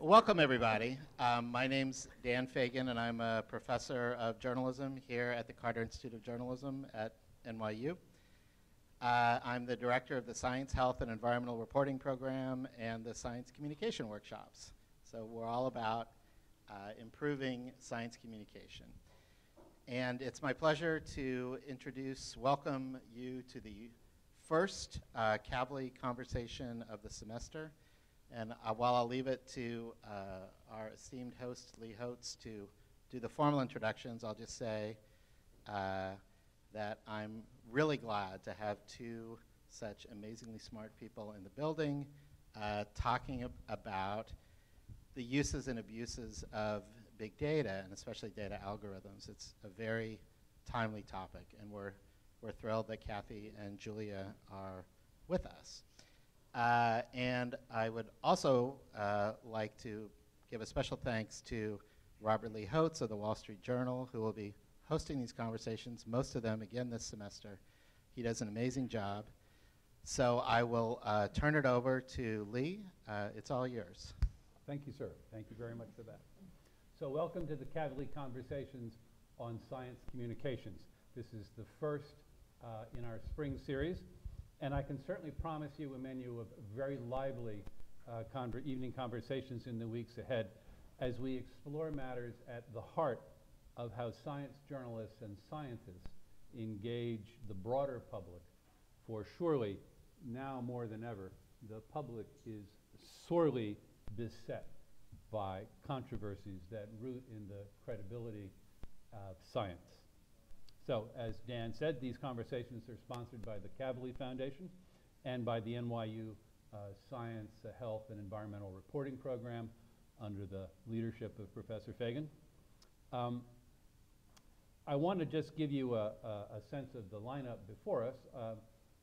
Welcome, everybody. My name's Dan Fagan, and I'm a professor of journalism here at the Carter Institute of Journalism at NYU. I'm the director of the Science, Health, and Environmental Reporting Program and the Science Communication Workshops. So we're all about improving science communication. And it's my pleasure to welcome you to the first Kavli conversation of the semester. And while I'll leave it to our esteemed host, Lee Holtz, to do the formal introductions, I'll just say that I'm really glad to have two such amazingly smart people in the building talking about the uses and abuses of big data, and especially data algorithms. It's a very timely topic, and we're thrilled that Kathy and Julia are with us. And I would also like to give a special thanks to Robert Lee Holtz of the Wall Street Journal, who will be hosting these conversations, most of them again this semester. He does an amazing job. So I will turn it over to Lee. It's all yours. Thank you, sir. Thank you very much for that. So welcome to the Kavli Conversations on Science Communications. This is the first in our spring series. And I can certainly promise you a menu of very lively evening conversations in the weeks ahead as we explore matters at the heart of how science journalists and scientists engage the broader public. For surely, now more than ever, the public is sorely beset by controversies that root in the credibility of science. So, as Dan said, these conversations are sponsored by the Kavli Foundation and by the NYU Science, Health, and Environmental Reporting Program under the leadership of Professor Fagan. I want to just give you a sense of the lineup before us.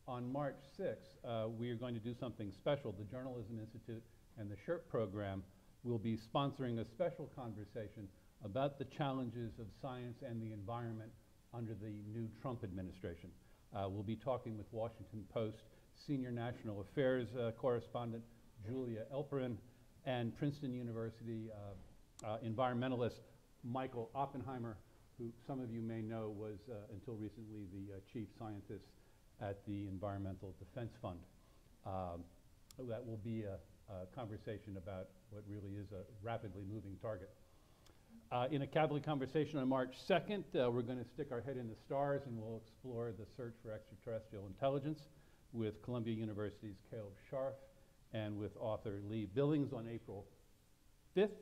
On March 6th, we are going to do something special. The Journalism Institute and the SHERP program will be sponsoring a special conversation about the challenges of science and the environment under the new Trump administration. We'll be talking with Washington Post Senior National Affairs correspondent Julia Elperin and Princeton University environmentalist Michael Oppenheimer, who some of you may know was until recently the chief scientist at the Environmental Defense Fund. That will be a conversation about what really is a rapidly moving target. In a Kavli conversation on March 2nd, we're going to stick our head in the stars and we'll explore the search for extraterrestrial intelligence with Columbia University's Caleb Scharf and with author Lee Billings on April 5th.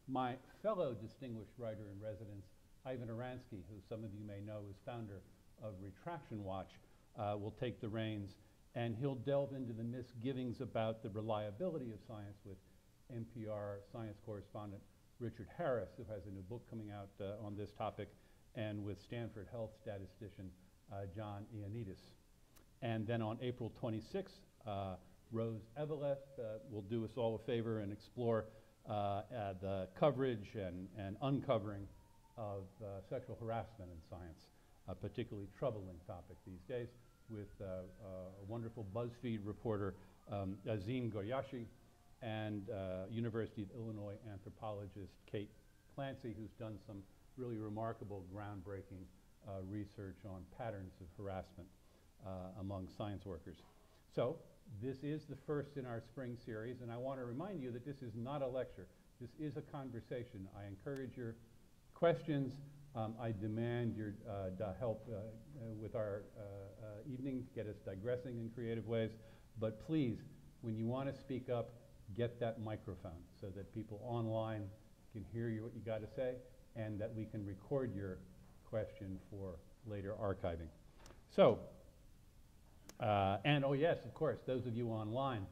My fellow distinguished writer in residence, Ivan Oransky, who some of you may know is founder of Retraction Watch, will take the reins, and he'll delve into the misgivings about the reliability of science with NPR science correspondent Richard Harris, who has a new book coming out on this topic, and with Stanford Health statistician John Ioannidis. And then on April 26th, Rose Eveleth will do us all a favor and explore the coverage and uncovering of sexual harassment in science, a particularly troubling topic these days, with a wonderful BuzzFeed reporter, Azim Goryashi, and University of Illinois anthropologist Kate Clancy, who's done some really remarkable, groundbreaking research on patterns of harassment among science workers. So this is the first in our spring series, and I want to remind you that this is not a lecture. This is a conversation. I encourage your questions. I demand your help with our evening to get us digressing in creative ways. But please, when you want to speak up, get that microphone so that people online can hear you what you got to say, and that we can record your question for later archiving. So, and oh yes, of course, those of you online,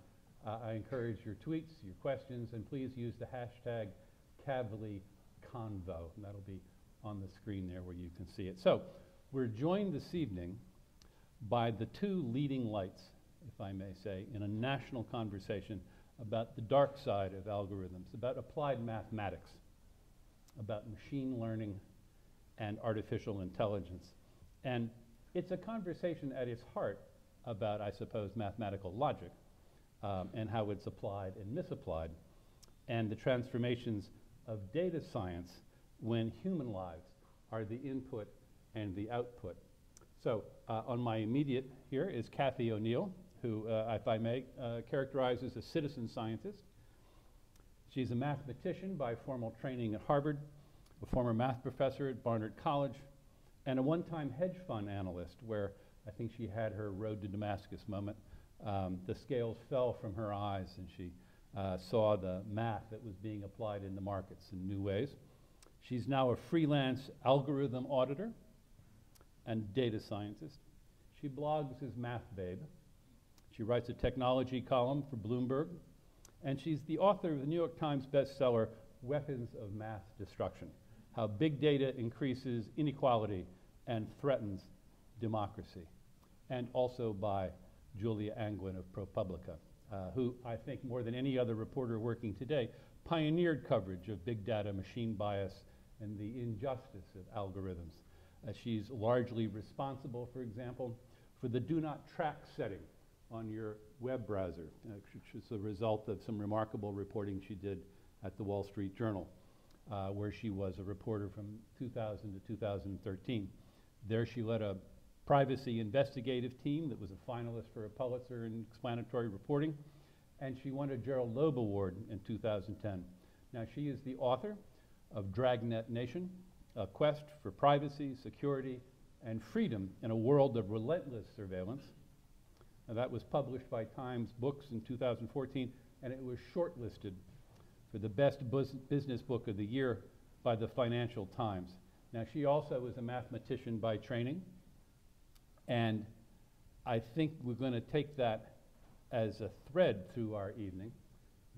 I encourage your tweets, your questions, and please use the hashtag KavliConvo, and that'll be on the screen there where you can see it. So, we're joined this evening by the two leading lights, if I may say, in a national conversation about the dark side of algorithms, about applied mathematics, about machine learning and artificial intelligence. And it's a conversation at its heart about, I suppose, mathematical logic and how it's applied and misapplied. and the transformations of data science when human lives are the input and the output. So on my immediate here is Kathy O'Neill, who, if I may, characterize as a citizen scientist. She's a mathematician by formal training at Harvard, a former math professor at Barnard College, and a one-time hedge fund analyst where I think she had her road to Damascus moment. The scales fell from her eyes and she saw the math that was being applied in the markets in new ways. She's now a freelance algorithm auditor and data scientist. She blogs as Math Babe. She writes a technology column for Bloomberg, and she's the author of the New York Times bestseller, Weapons of Math Destruction: How Big Data Increases Inequality and Threatens Democracy, and also by Julia Angwin of ProPublica, who I think more than any other reporter working today pioneered coverage of big data, machine bias, and the injustice of algorithms. She's largely responsible, for example, for the do not track setting on your web browser, which is the result of some remarkable reporting she did at the Wall Street Journal, where she was a reporter from 2000 to 2013. There she led a privacy investigative team that was a finalist for a Pulitzer in explanatory reporting, and she won a Gerald Loeb Award in 2010. Now, she is the author of Dragnet Nation, A Quest for Privacy, Security, and Freedom in a World of Relentless Surveillance. Now, that was published by Times Books in 2014, and it was shortlisted for the best business book of the year by the Financial Times. Now, she also is a mathematician by training, and I think we're going to take that as a thread through our evening,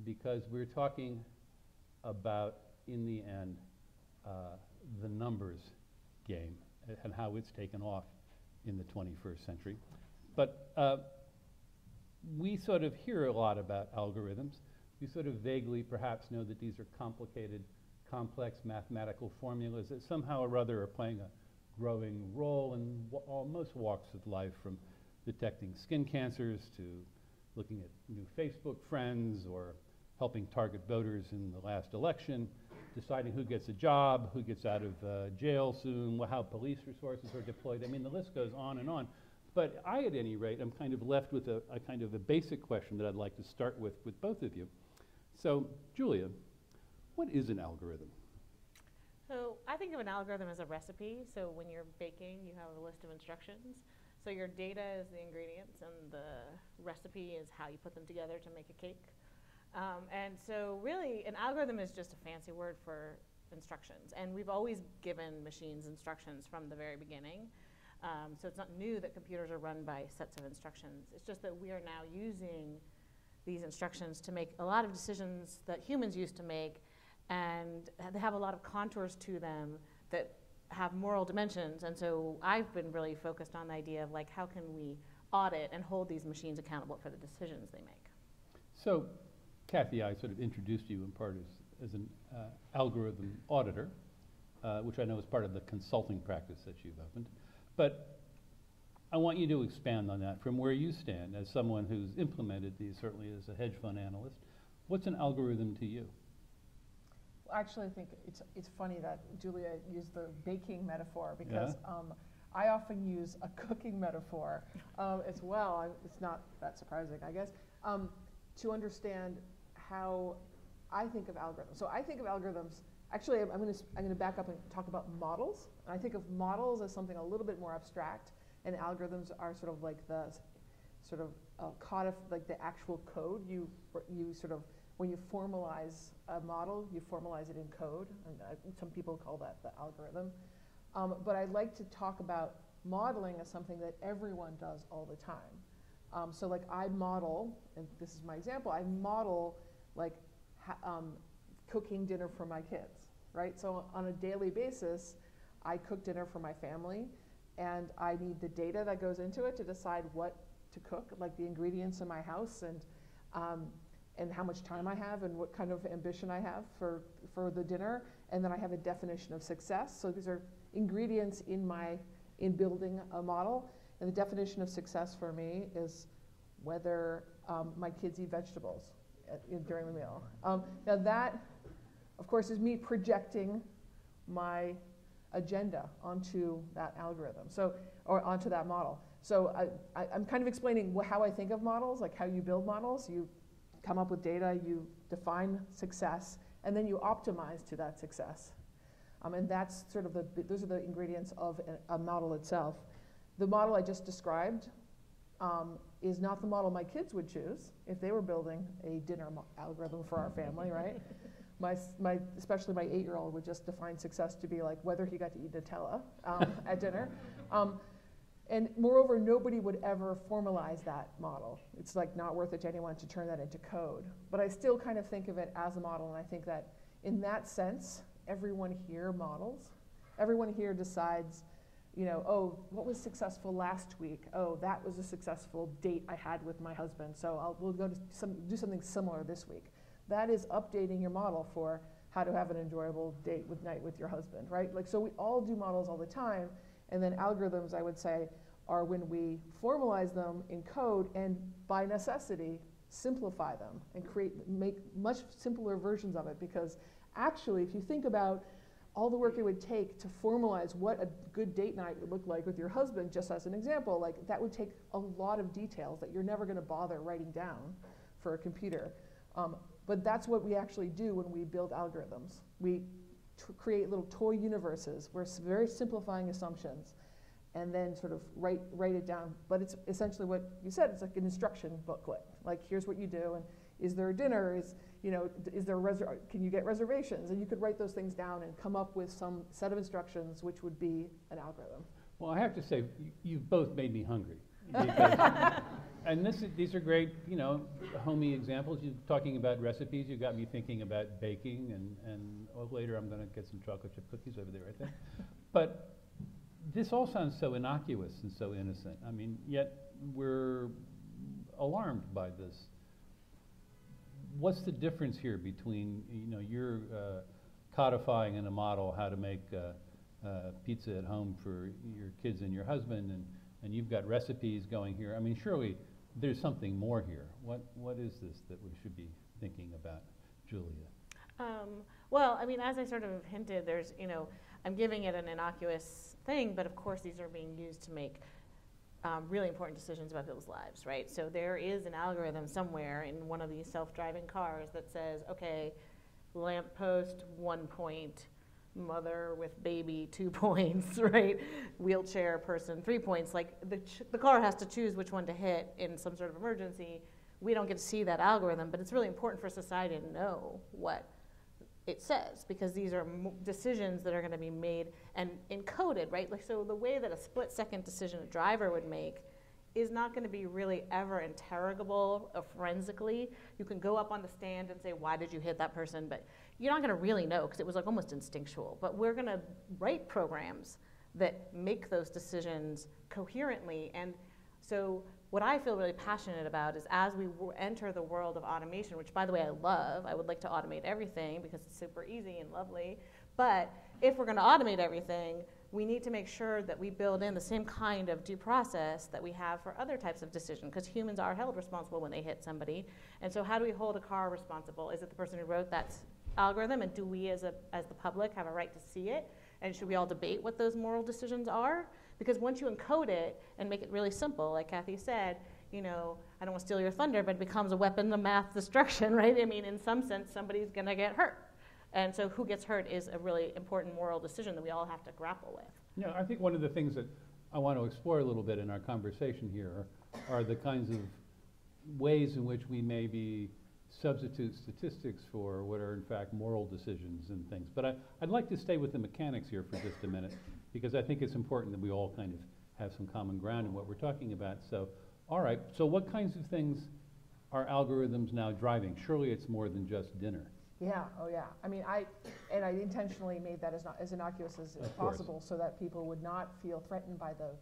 because we're talking about, in the end, the numbers game and how it's taken off in the 21st century. But we sort of hear a lot about algorithms. We sort of vaguely perhaps know that these are complicated, complex mathematical formulas that somehow or other are playing a growing role in most walks of life, from detecting skin cancers to looking at new Facebook friends, or helping target voters in the last election, deciding who gets a job, who gets out of jail soon, how police resources are deployed. I mean, the list goes on and on. But I, at any rate, am kind of left with a kind of a basic question that I'd like to start with both of you. So, Julia, what is an algorithm? So I think of an algorithm as a recipe. So when you're baking, you have a list of instructions. So your data is the ingredients, and the recipe is how you put them together to make a cake. And so really, an algorithm is just a fancy word for instructions. And we've always given machines instructions from the very beginning. So it's not new that computers are run by sets of instructions. It's just that we are now using these instructions to make a lot of decisions that humans used to make, and they have a lot of contours to them that have moral dimensions. And so I've been really focused on the idea of, like, how can we audit and hold these machines accountable for the decisions they make. So, Kathy, I sort of introduced you in part as an algorithm auditor, which I know is part of the consulting practice that you've opened. But I want you to expand on that from where you stand as someone who's implemented these, certainly as a hedge fund analyst. What's an algorithm to you? Well, actually, I think it's funny that Julia used the baking metaphor, because I often use a cooking metaphor as well. It's not that surprising, I guess, to understand how I think of algorithms. So I think of algorithms. Actually, I'm going to back up and talk about models. I think of models as something a little bit more abstract, and algorithms are sort of like the sort of like the actual code. You sort of, when you formalize a model, you formalize it in code, and some people call that the algorithm. But I'd like to talk about modeling as something that everyone does all the time. So like I model, and this is my example, I model like cooking dinner for my kids, right? So on a daily basis, I cook dinner for my family, and I need the data that goes into it to decide what to cook, like the ingredients in my house, and how much time I have, and what kind of ambition I have for the dinner. And then I have a definition of success. So these are ingredients in building a model. And the definition of success for me is whether my kids eat vegetables. during the meal. Now that, of course, is me projecting my agenda onto that algorithm, or onto that model. So I'm kind of explaining how I think of models, like how you build models. You come up with data, you define success, and then you optimize to that success. And that's sort of those are the ingredients of a model itself. The model I just described is not the model my kids would choose if they were building a dinner algorithm for our family, right? Especially my 8-year-old would just define success to be like whether he got to eat Nutella at dinner. And moreover, nobody would ever formalize that model. It's like not worth it to anyone to turn that into code. But I still kind of think of it as a model, and I think that in that sense, everyone here models. Everyone here decides, oh, what was successful last week? Oh, that was a successful date I had with my husband, so we'll go to do something similar this week. That is updating your model for how to have an enjoyable date night with your husband, right? Like, so we all do models all the time, and then algorithms, I would say, are when we formalize them in code and by necessity simplify them and make much simpler versions of it, because actually, if you think about all the work it would take to formalize what a good date night would look like with your husband, just as an example, like that would take a lot of details that you're never going to bother writing down for a computer. But that's what we actually do when we build algorithms. We create little toy universes. We're very simplifying assumptions and then sort of write it down. But it's essentially what you said, it's like an instruction booklet. Like, here's what you do, and is there a dinner? Can you get reservations? And you could write those things down and come up with some set of instructions, which would be an algorithm. Well, I have to say, you've both made me hungry. Because, and these are great, homey examples. You're talking about recipes. You got me thinking about baking, and later I'm going to get some chocolate chip cookies over there, I think. But this all sounds so innocuous and so innocent. I mean, yet we're alarmed by this. What's the difference here between, you're codifying in a model how to make pizza at home for your kids and your husband, and you've got recipes going here. I mean, surely there's something more here. What is this that we should be thinking about, Julia? Well, I mean, as I sort of hinted, there's, I'm giving it an innocuous thing, but of course these are being used to make really important decisions about people's lives, right? So there is an algorithm somewhere in one of these self-driving cars that says, okay, lamppost 1 point, mother with baby 2 points, right? Wheelchair person 3 points. Like the car has to choose which one to hit in some sort of emergency. We don't get to see that algorithm, but it's really important for society to know what it says, because these are decisions that are going to be made and encoded, right? Like, so the way that a split-second decision a driver would make is not going to be really ever interrogable forensically. You can go up on the stand and say, why did you hit that person? But you're not going to really know, because it was like almost instinctual. But we're going to write programs that make those decisions coherently. And so what I feel really passionate about is, as we enter the world of automation, which, by the way, I love. I would like to automate everything because it's super easy and lovely. But if we're going to automate everything, we need to make sure that we build in the same kind of due process that we have for other types of decisions, because humans are held responsible when they hit somebody. And so how do we hold a car responsible? Is it the person who wrote that algorithm, and do we as the public have a right to see it? And should we all debate what those moral decisions are? Because once you encode it and make it really simple, like Kathy said, I don't want to steal your thunder, but it becomes a weapon of mass destruction, right? I mean, in some sense, somebody's going to get hurt. And so who gets hurt is a really important moral decision that we all have to grapple with. Yeah, I think one of the things that I want to explore a little bit in our conversation here are the kinds of ways in which we maybe substitute statistics for what are in fact moral decisions and things. But I'd like to stay with the mechanics here for just a minute, because I think it's important that we all kind of have some common ground in what we're talking about. So, all right, so what kinds of things are algorithms now driving? Surely it's more than just dinner. Yeah, oh yeah. I mean, I intentionally made that as innocuous as possible, so that people would not feel threatened by the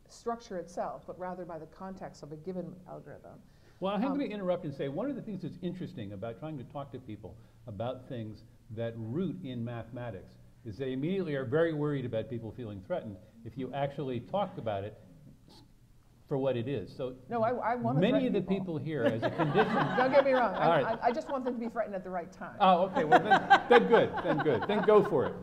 structure itself, but rather by the context of a given algorithm. Well, I'm going to interrupt and say, one of the things that's interesting about trying to talk to people about things that root in mathematics is they immediately are very worried about people feeling threatened. If you actually talk about it, for what it is. So No, I want to many of the people here, as a condition. Don't get me wrong. All right. I just want them to be threatened at the right time. Oh, okay. Well, then good. Then good. Then go for it.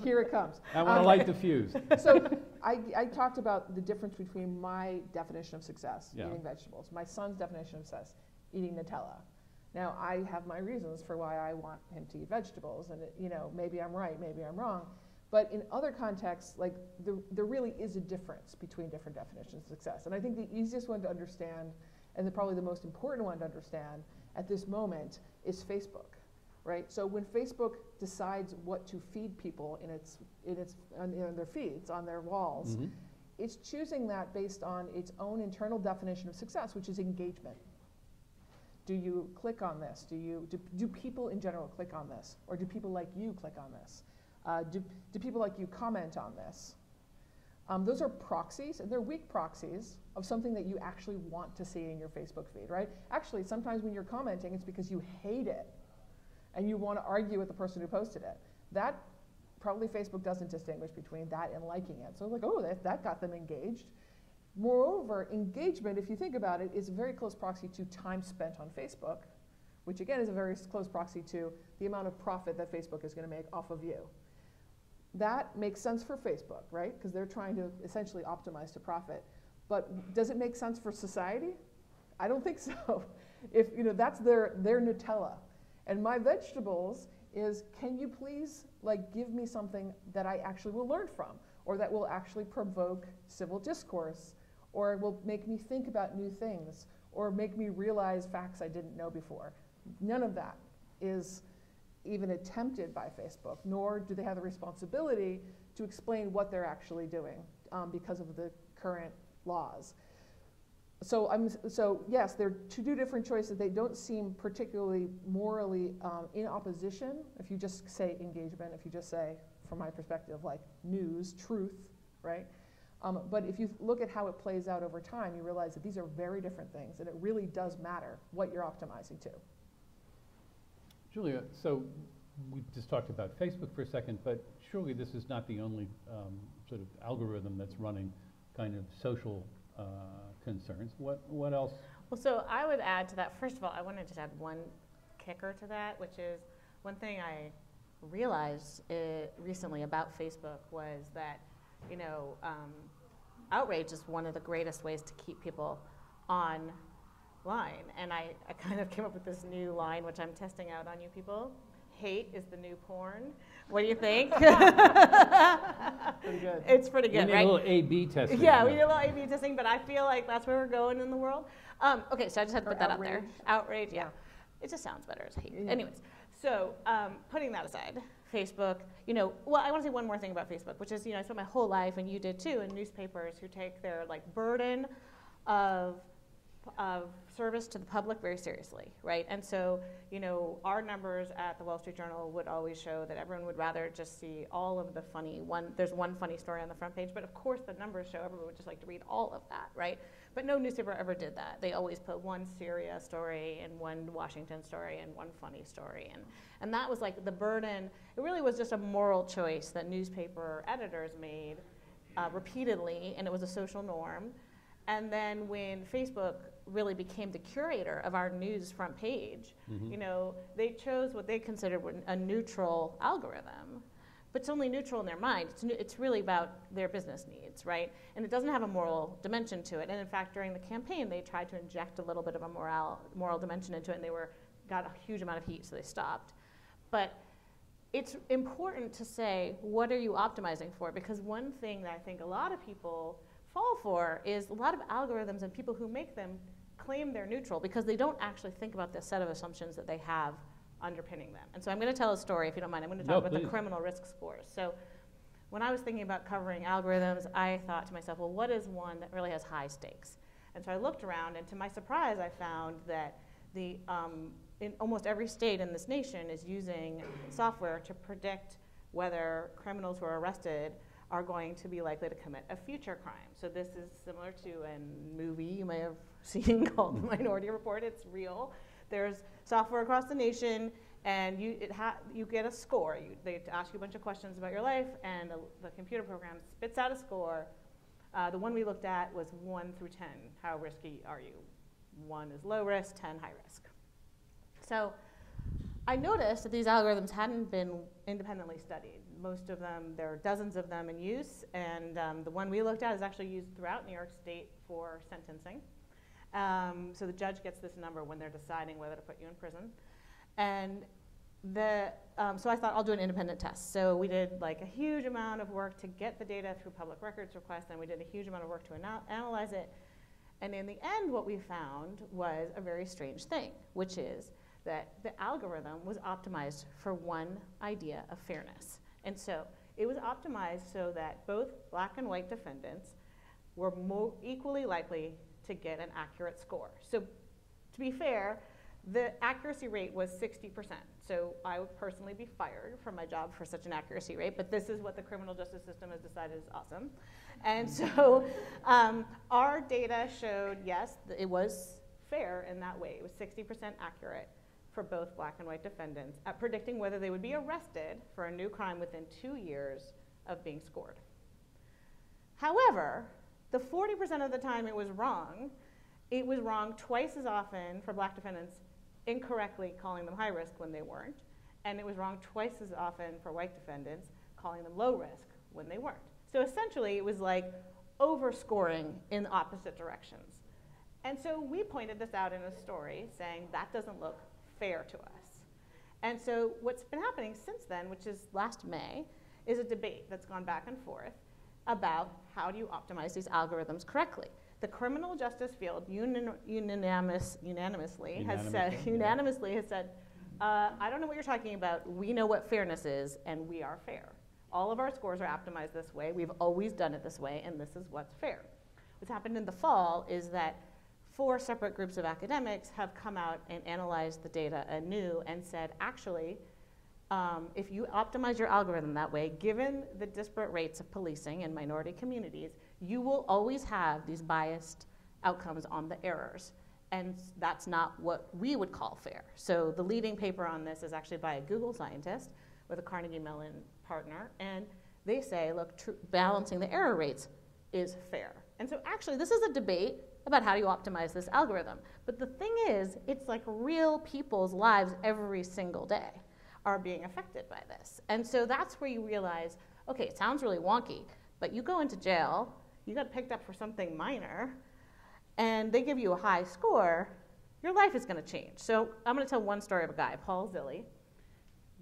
Here it comes. I want to light the fuse. So I talked about the difference between my definition of success, Yeah. eating vegetables, my son's definition of success, eating Nutella. Now, I have my reasons for why I want him to eat vegetables, and maybe I'm right, maybe I'm wrong. But in other contexts, like there really is a difference between different definitions of success. And I think the easiest one to understand, and probably the most important one to understand at this moment, is Facebook, right? So when Facebook decides what to feed people on their feeds, on their walls, Mm-hmm. it's choosing that based on its own internal definition of success, which is engagement. Do you click on this? Do people in general click on this? Or do people like you click on this? Do people like you comment on this? Those are proxies, and they're weak proxies of something that you actually want to see in your Facebook feed, right? Actually, sometimes when you're commenting, it's because you hate it, and you want to argue with the person who posted it. That probably Facebook doesn't distinguish between that and liking it. So like, oh, that got them engaged. Moreover, engagement, if you think about it, is a very close proxy to time spent on Facebook, which again is a very close proxy to the amount of profit that Facebook is going to make off of you. That makes sense for Facebook, right? Because they're trying to essentially optimize to profit. But does it make sense for society? I don't think so. If that's their Nutella. And my vegetables is, can you please give me something that I actually will learn from, or that will actually provoke civil discourse, or will make me think about new things, or make me realize facts I didn't know before. None of that is even attempted by Facebook, nor do they have the responsibility to explain what they're actually doing because of the current laws. So yes, they're two different choices. They don't seem particularly morally in opposition. If you just say engagement, if you just say, from my perspective, like news, truth, right? But if you look at how it plays out over time, you realize that these are very different things, and it really does matter what you're optimizing to. Julia, so we just talked about Facebook for a second, but surely this is not the only sort of algorithm that's running kind of social concerns. What else? Well, so I would add to that, first of all, I wanted to add one kicker to that, which is one thing I realized recently about Facebook was that, outrage is one of the greatest ways to keep people online. And I kind of came up with this new line, which I'm testing out on you people. Hate is the new porn. What do you think? Pretty good. It's pretty good, We need right? a little A/B testing. Yeah, we need a little A/B testing, but I feel like that's where we're going in the world. Okay, so I just had to Or put that out there. outrage. Outrage, yeah. It just sounds better as hate. Yeah. Anyways, so putting that aside, Facebook, well, I want to say one more thing about Facebook, which is, I spent my whole life, and you did too, in newspapers who take their burden of service to the public very seriously, right? And so, our numbers at the Wall Street Journal would always show that everyone would rather just see all of the there's one funny story on the front page, but of course the numbers show everyone would just like to read all of that, right? But no newspaper ever did that. They always put one Syria story and one Washington story and one funny story. And that was the burden. It really was just a moral choice that newspaper editors made repeatedly, and it was a social norm. And then when Facebook really became the curator of our news front page, they chose what they considered a neutral algorithm. But it's only neutral in their mind. It's really about their business needs, right? And it doesn't have a moral dimension to it. And in fact, during the campaign, they tried to inject a little bit of a moral dimension into it, and they got a huge amount of heat, so they stopped. But it's important to say, what are you optimizing for? Because one thing that I think a lot of people fall for is a lot of algorithms and people who make them claim they're neutral because they don't actually think about the set of assumptions that they have underpinning them. And so I'm going to tell a story, if you don't mind. I'm going to talk about the criminal risk scores. So when I was thinking about covering algorithms, I thought to myself, well, what is one that really has high stakes? And so I looked around, and to my surprise, I found that in almost every state in this nation is using software to predict whether criminals who are arrested are going to be likely to commit a future crime. So this is similar to a movie you may have seen called The Minority Report. It's real. There's software across the nation, and you get a score. They ask you a bunch of questions about your life, and the computer program spits out a score The one we looked at was 1 through 10. How risky are you? 1 is low risk, 10 high risk. So I noticed that these algorithms hadn't been independently studied. Most of them, there are dozens of them in use, and the one we looked at is actually used throughout New York State for sentencing. So the judge gets this number when they're deciding whether to put you in prison. And so I thought I'll do an independent test. So we did like a huge amount of work to get the data through public records requests, and we did a huge amount of work to analyze it. And in the end, what we found was a very strange thing, which is that the algorithm was optimized for one idea of fairness. And so it was optimized so that both black and white defendants were equally likely to get an accurate score. So to be fair, the accuracy rate was 60%. So I would personally be fired from my job for such an accuracy rate, but this is what the criminal justice system has decided is awesome. And so our data showed, yes, it was fair in that way. It was 60% accurate for both black and white defendants at predicting whether they would be arrested for a new crime within 2 years of being scored. However, the 40% of the time it was wrong twice as often for black defendants incorrectly calling them high risk when they weren't, and it was wrong twice as often for white defendants calling them low risk when they weren't. So essentially it was like overscoring in opposite directions. And so we pointed this out in a story saying that doesn't look fair to us. And so what's been happening since then, which is last May, is a debate that's gone back and forth about how do you optimize these algorithms correctly. The criminal justice field unanimously has said, I don't know what you're talking about. We know what fairness is, and we are fair. All of our scores are optimized this way. We've always done it this way, and this is what's fair. What's happened in the fall is that 4 separate groups of academics have come out and analyzed the data anew and said, actually, if you optimize your algorithm that way, given the disparate rates of policing in minority communities, you will always have these biased outcomes on the errors. And that's not what we would call fair. So the leading paper on this is actually by a Google scientist with a Carnegie Mellon partner. And they say, look, balancing the error rates is fair. And so actually, this is a debate about how do you optimize this algorithm. But the thing is, it's like real people's lives every single day are being affected by this. And so that's where you realize, okay, it sounds really wonky, but you go into jail, you got picked up for something minor, and they give you a high score, your life is going to change. So I'm going to tell one story of a guy, Paul Zilli,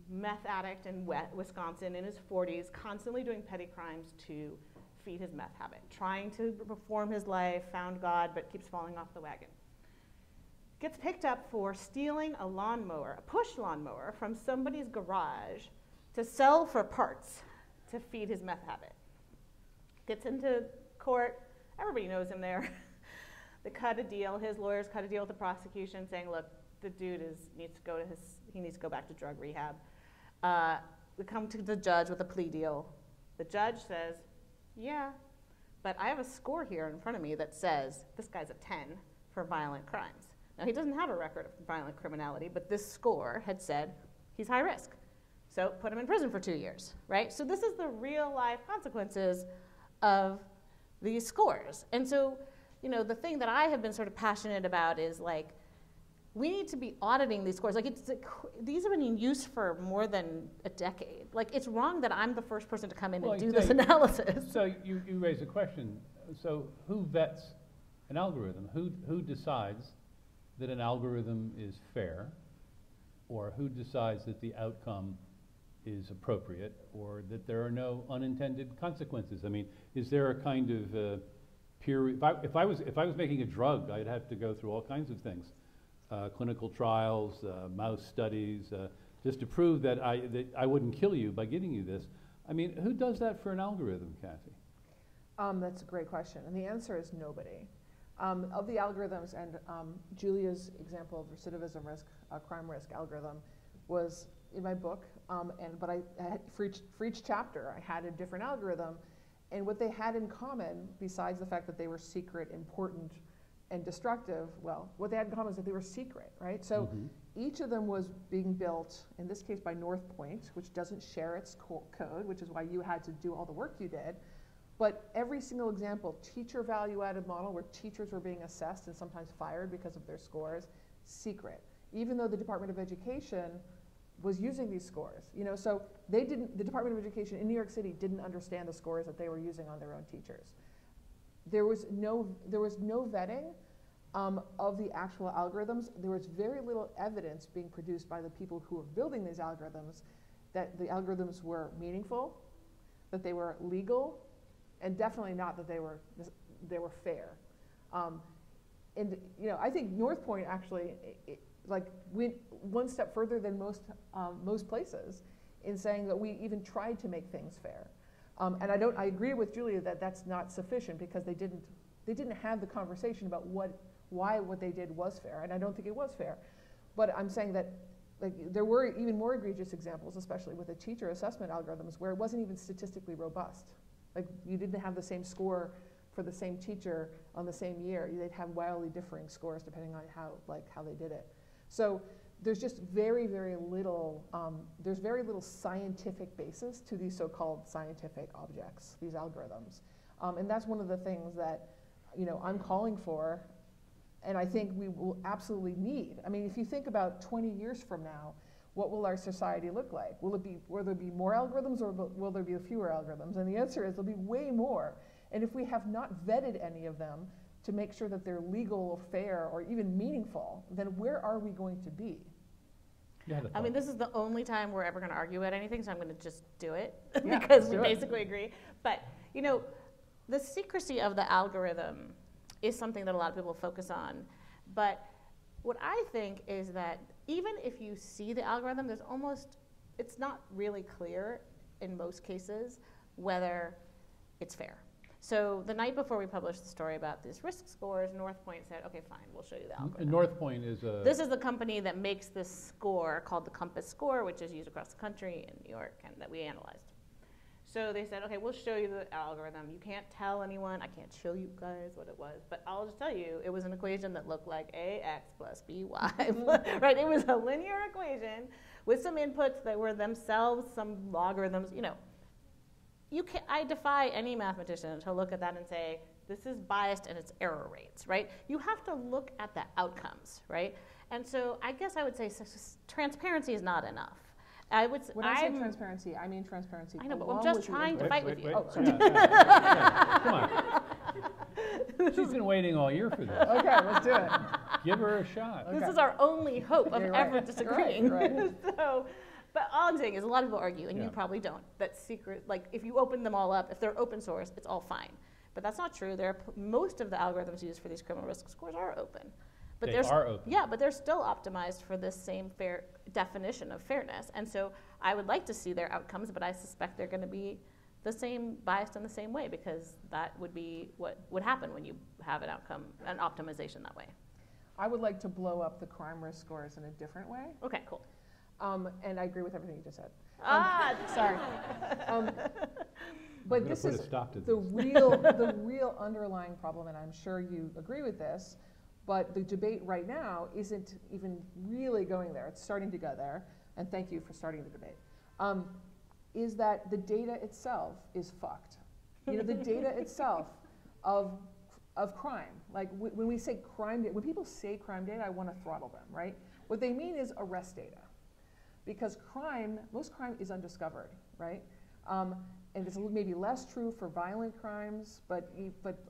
meth addict in Wisconsin in his 40s, constantly doing petty crimes to feed his meth habit, trying to reform his life, found God, but keeps falling off the wagon. Gets picked up for stealing a lawnmower, a push lawnmower, from somebody's garage to sell for parts to feed his meth habit. Gets into court, everybody knows him there. They cut a deal, his lawyers cut a deal with the prosecution saying, look, the dude needs to go back to drug rehab. We come to the judge with a plea deal. The judge says, yeah, but I have a score here in front of me that says this guy's a 10 for violent crimes. Now, he doesn't have a record of violent criminality, but this score had said he's high risk. So put him in prison for 2 years, right? So this is the real life consequences of these scores. And so, you know, the thing that I have been sort of passionate about is like, we need to be auditing these scores. Like, these have been in use for more than a decade. Like, it's wrong that I'm the first person to come in and do this analysis. So you raise a question. So who vets an algorithm? Who decides that an algorithm is fair, or who decides that the outcome is appropriate, or that there are no unintended consequences? I mean, is there a kind of peer? If I was making a drug, I'd have to go through all kinds of things, clinical trials, mouse studies, just to prove that I wouldn't kill you by giving you this. I mean, who does that for an algorithm, Kathy? That's a great question, and the answer is nobody. Of the algorithms, and Julia's example of recidivism risk, crime risk algorithm, was in my book. But I had, for each chapter, I had a different algorithm, and what they had in common, besides the fact that they were secret, important, and destructive, well, what they had in common is that they were secret, right? So each of them was being built, in this case by North Point, which doesn't share its code, which is why you had to do all the work you did. But every single example, teacher value-added model where teachers were being assessed and sometimes fired because of their scores, secret. Even though the Department of Education was using these scores, so the Department of Education in New York City didn't understand the scores that they were using on their own teachers. There was no vetting of the actual algorithms. There was very little evidence being produced by the people who were building these algorithms that the algorithms were meaningful, that they were legal, and definitely not that they were fair. And I think North Point actually went one step further than most places in saying that we even tried to make things fair. And I agree with Julia that that's not sufficient because they didn't have the conversation about why what they did was fair, and I don't think it was fair. But I'm saying that there were even more egregious examples, especially with the teacher assessment algorithms, where it wasn't even statistically robust. You didn't have the same score for the same teacher on the same year. They'd have wildly differing scores depending on how they did it. So there's just very, very little, there's very little scientific basis to these so-called scientific objects, these algorithms. And that's one of the things that, I'm calling for, and I think we will absolutely need. I mean, if you think about 20 years from now, what will our society look like? Will there be more algorithms or will there be fewer algorithms? And the answer is there'll be way more. And if we have not vetted any of them to make sure that they're legal or fair or even meaningful, then where are we going to be? I mean, this is the only time we're ever going to argue about anything, so I'm going to just do it Yeah, because we basically agree. But, the secrecy of the algorithm is something that a lot of people focus on. But what I think is that even if you see the algorithm, it's not really clear in most cases whether it's fair. So the night before we published the story about these risk scores, North Point said, okay, fine, we'll show you the algorithm. North Point is This is the company that makes this score called the Compass score, which is used across the country in New York and that we analyzed. So they said, okay, we'll show you the algorithm. You can't tell anyone. I can't show you guys what it was, but I'll just tell you, it was an equation that looked like AX plus BY, right? It was a linear equation with some inputs that were themselves some logarithms, I defy any mathematician to look at that and say, this is biased and it's error rates, right? You have to look at the outcomes, right? And so I guess I would say transparency is not enough. When I say transparency, I mean transparency. I know, but I'm just trying to fight with you. Oh, sorry. Come on. She's been waiting all year for this. Okay, let's do it. Give her a shot. This is our only hope of You're ever right. disagreeing. Right. But all I'm saying is a lot of people argue, and Yeah. you probably don't, that secret, if you open them all up, if they're open source, it's all fine. But that's not true. Most of the algorithms used for these criminal risk scores are open. But They are open. Yeah, but they're still optimized for this same fair definition of fairness. And so I would like to see their outcomes, but I suspect they're going to be the same, biased in the same way, because that would be what would happen when you have an outcome, an optimization that way. I would like to blow up the crime risk scores in a different way. Okay, cool. And I agree with everything you just said. Sorry. But this put a is stop to the this. real underlying problem, and I'm sure you agree with this, but the debate right now isn't even really going there. It's starting to go there, and thank you for starting the debate. Is that the data itself is fucked. The data itself of crime. When we say crime data, when people say crime data, I want to throttle them, right? What they mean is arrest data. Because most crime is undiscovered, right? And it's maybe less true for violent crimes, but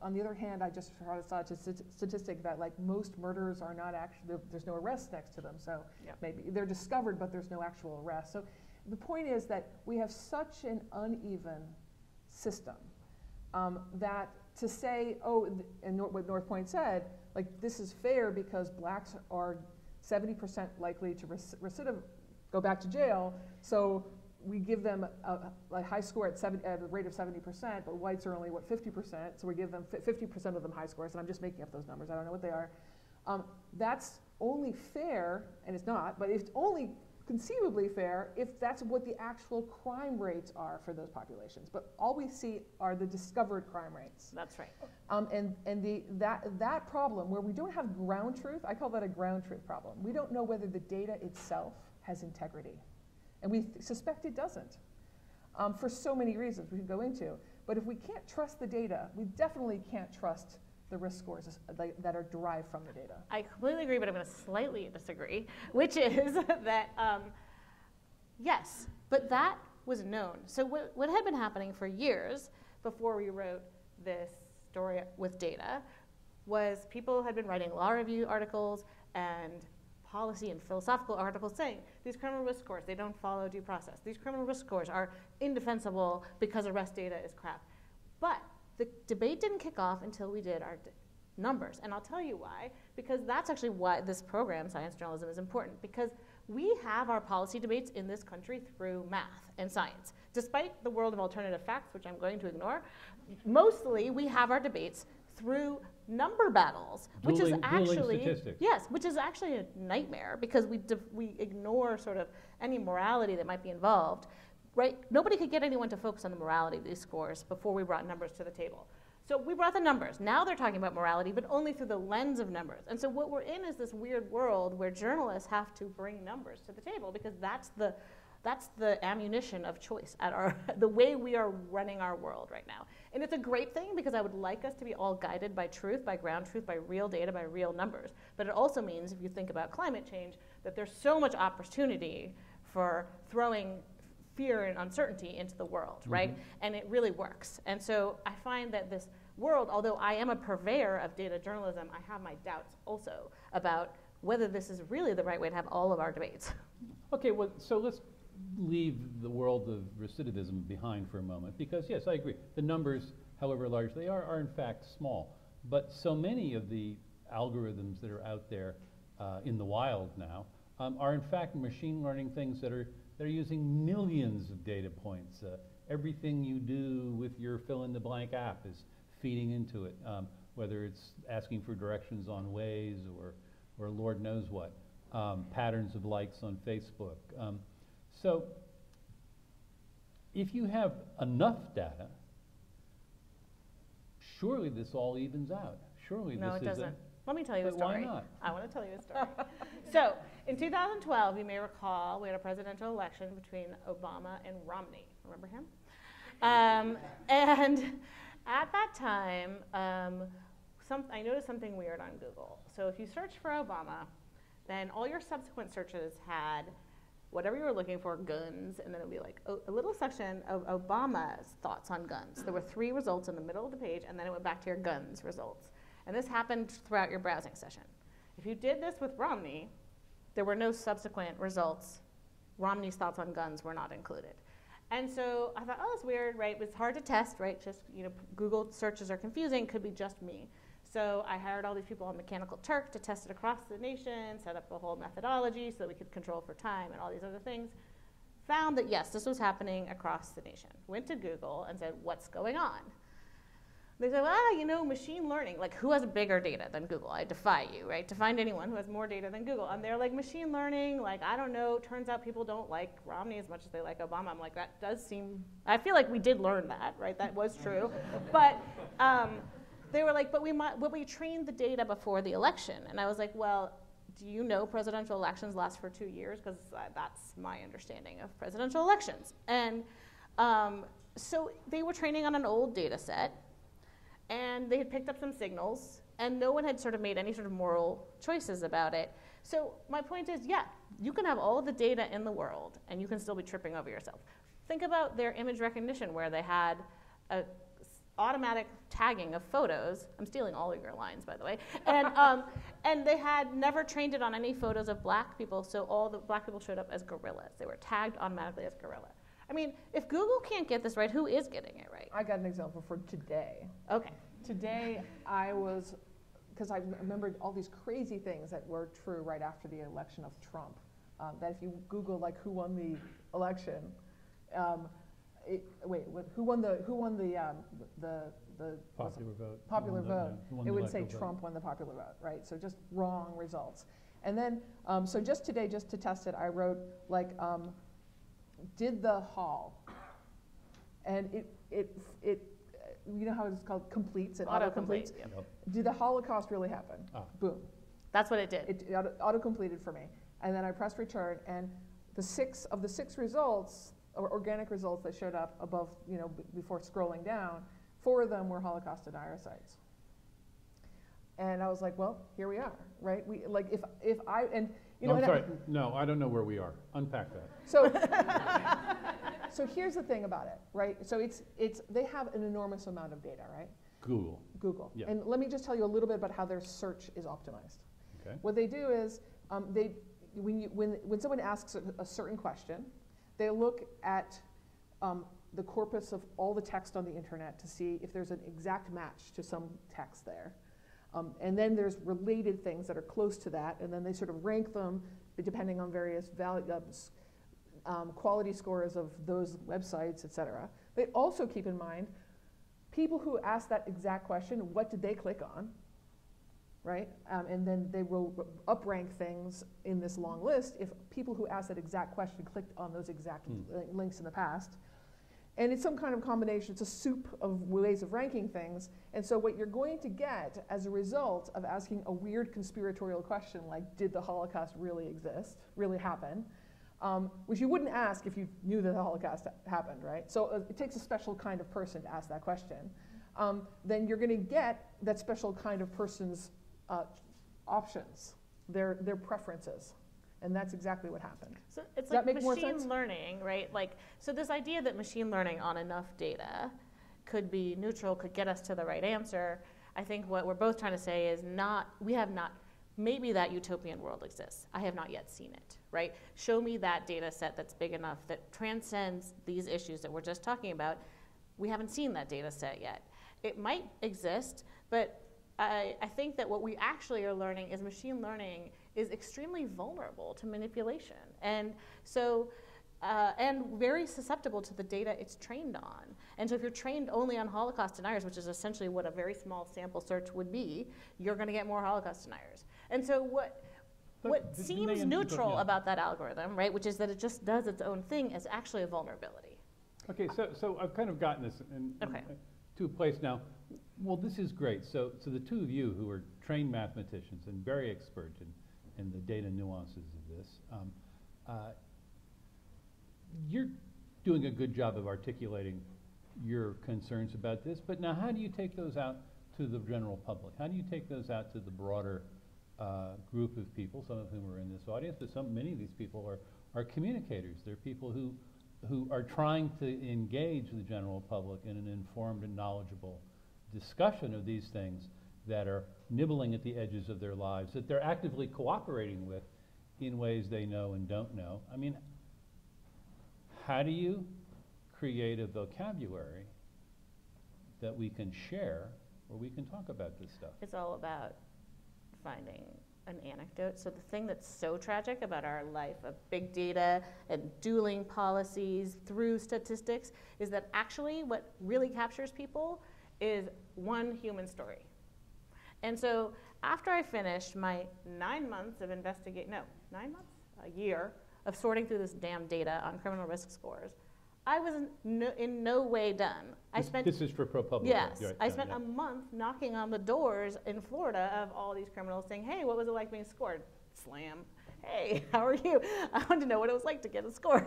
on the other hand, I just saw a statistic that most murders are not actually, there's no arrest next to them, so maybe they're discovered, but there's no actual arrest. So the point is that we have such an uneven system that to say, and what North Point said, this is fair because blacks are 70% likely to go back to jail, so we give them a high score at a rate of 70%, but whites are only, 50%, so we give them 50% of them high scores, and I'm just making up those numbers, I don't know what they are. That's only fair, and it's not, but it's only conceivably fair if that's what the actual crime rates are for those populations. But all we see are the discovered crime rates. That's right. And that problem where we don't have ground truth, I call that a ground truth problem. We don't know whether the data itself has integrity. And we suspect it doesn't, for so many reasons we could go into. But if we can't trust the data, we definitely can't trust the risk scores that are derived from the data. I completely agree, but I'm going to slightly disagree, which is that, yes, but that was known. So what had been happening for years before we wrote this story with data was people had been writing law review articles and policy and philosophical articles saying these criminal risk scores, they don't follow due process. These criminal risk scores are indefensible because arrest data is crap. But the debate didn't kick off until we did our numbers. And I'll tell you why, because that's actually why this program, Science Journalism, is important, because we have our policy debates in this country through math and science. Despite the world of alternative facts, which I'm going to ignore, mostly we have our debates through number battles, which is actually, statistics. yes, which is actually a nightmare because we ignore sort of any morality that might be involved, right? Nobody could get anyone to focus on the morality of these scores before we brought numbers to the table. So we brought the numbers. Now they're talking about morality, but only through the lens of numbers. And so what we're in is this weird world where journalists have to bring numbers to the table because that's the ammunition of choice at the way we are running our world right now. And it's a great thing because I would like us to be all guided by truth, by ground truth, by real data, by real numbers. But it also means, if you think about climate change, that there's so much opportunity for throwing fear and uncertainty into the world, right? And it really works. And so I find that this world, although I am a purveyor of data journalism, I have my doubts also about whether this is really the right way to have all of our debates. Okay, well, so let's leave the world of recidivism behind for a moment, because yes, I agree. The numbers, however large they are in fact small. But so many of the algorithms that are out there in the wild now are in fact machine learning things that are using millions of data points. Everything you do with your fill-in-the-blank app is feeding into it, whether it's asking for directions on Waze or Lord knows what, patterns of likes on Facebook. So if you have enough data, surely this all evens out. Surely No, this it is doesn't. Let me tell you a But story. why not? I want to tell you a story. So, in 2012, you may recall, we had a presidential election between Obama and Romney. Remember him? And at that time, I noticed something weird on Google. So if you search for Obama, then all your subsequent searches had whatever you were looking for, guns, and then it would be like a little section of Obama's thoughts on guns. There were 3 results in the middle of the page, and then it went back to your guns results. And this happened throughout your browsing session. If you did this with Romney, there were no subsequent results. Romney's thoughts on guns were not included. And so I thought, oh, that's weird, right? It's hard to test, right? Just, Google searches are confusing, could be just me. So I hired all these people on Mechanical Turk to test it across the nation, set up a whole methodology so that we could control for time and all these other things. Found that, yes, this was happening across the nation. Went to Google and said, what's going on? They said, well, machine learning, like who has bigger data than Google? I defy you, right? To find anyone who has more data than Google. And they're like, machine learning, like, I don't know, turns out people don't like Romney as much as they like Obama. I'm like, that does seem, I feel like we did learn that, right? That was true. But they were like, but we trained the data before the election. And I was like, well, do you know presidential elections last for 2 years? Because that's my understanding of presidential elections. And so they were training on an old data set. And they had picked up some signals, and no one had sort of made any sort of moral choices about it. So my point is, yeah, you can have all of the data in the world, and you can still be tripping over yourself. Think about their image recognition, where they had a automatic tagging of photos. I'm stealing all of your lines, by the way. And they had never trained it on any photos of black people, so all the black people showed up as gorillas. They were tagged automatically as gorilla. I mean, if Google can't get this right, who is getting it right? I got an example for today. Okay. Today, because I remembered all these crazy things that were true right after the election of Trump. That if you Google like who won the election, who won the Popular vote. popular vote, Who won it the would say electoral vote. Trump won the popular vote, right? So just wrong results. And then, so just today, just to test it, I wrote like, did the Hall, and it you know how it's called completes, it auto-completes? Yep. Yep. Did the Holocaust really happen? Boom. That's what it did. It auto-completed for me. And then I pressed return, and the 6 results organic results that showed up above, before scrolling down, 4 of them were Holocaust denier sites. And I was like, well, here we are, right? I'm sorry, no, I don't know where we are. Unpack that. So, so here's the thing about it, right? So they have an enormous amount of data, right? Google. Yeah. And let me just tell you a little bit about how their search is optimized. Okay. What they do is, when someone asks a certain question, they look at the corpus of all the text on the internet to see if there's an exact match to some text there. And then there's related things that are close to that, and then they sort of rank them depending on various quality scores of those websites, et cetera. They also keep in mind people who ask that exact question, what did they click on, right? And then they will uprank things in this long list if people who asked that exact question clicked on those exact links in the past. And it's some kind of combination, it's a soup of ways of ranking things. And so what you're going to get as a result of asking a weird conspiratorial question like, did the Holocaust really exist, really happen? Which you wouldn't ask if you knew that the Holocaust happened, right? So it takes a special kind of person to ask that question. Then you're gonna get that special kind of person's options, their preferences. And that's exactly what happened. So it's Does that like make more sense? machine learning, right? So this idea that machine learning on enough data could be neutral, could get us to the right answer, I think what we're both trying to say is maybe that utopian world exists. I have not yet seen it, right? Show me that data set that's big enough that transcends these issues that we're just talking about. We haven't seen that data set yet. It might exist, but I think that what we actually are learning is machine learning is extremely vulnerable to manipulation. And so, and very susceptible to the data it's trained on. And so if you're trained only on Holocaust deniers, which is essentially what a very small sample search would be, you're gonna get more Holocaust deniers. And so what seems neutral about that algorithm, right, which is that it just does its own thing, is actually a vulnerability. Okay, so I've kind of gotten this to a place now. Well, this is great. So the two of you who are trained mathematicians and very expert in the data nuances of this, you're doing a good job of articulating your concerns about this, but now how do you take those out to the general public? How do you take those out to the broader group of people, some of whom are in this audience, but many of these people are communicators. They're people who are trying to engage the general public in an informed and knowledgeable discussion of these things that are nibbling at the edges of their lives, that they're actively cooperating with in ways they know and don't know. I mean, how do you create a vocabulary that we can share where we can talk about this stuff? It's all about finding an anecdote. So the thing that's so tragic about our life of big data and dueling policies through statistics is that actually what really captures people is one human story. And so after I finished my 9 months of a year of sorting through this damn data on criminal risk scores, I was in no way done. This is for ProPublica. Yes, Right, I spent a month knocking on the doors in Florida of all these criminals saying, hey, what was it like being scored? Slam. Hey, how are you? I wanted to know what it was like to get a score.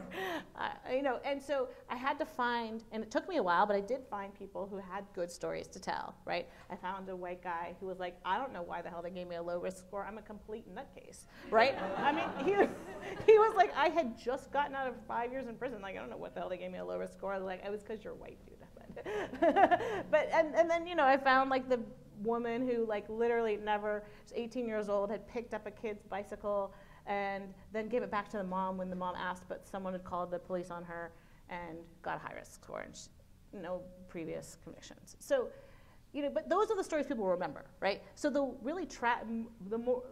And so I had to find, and it took me a while, but I did find people who had good stories to tell, right? I found a white guy who was like, I don't know why the hell they gave me a low risk score. I'm a complete nutcase, right? I mean, he was like, I had just gotten out of 5 years in prison. Like, I don't know what the hell they gave me a low risk score. Like, it was because you're white, dude. And then, I found like the woman who like literally never, was 18 years old, had picked up a kid's bicycle and then gave it back to the mom when the mom asked, but someone had called the police on her and got a high risk score and no previous convictions. So, but those are the stories people remember, right? So the really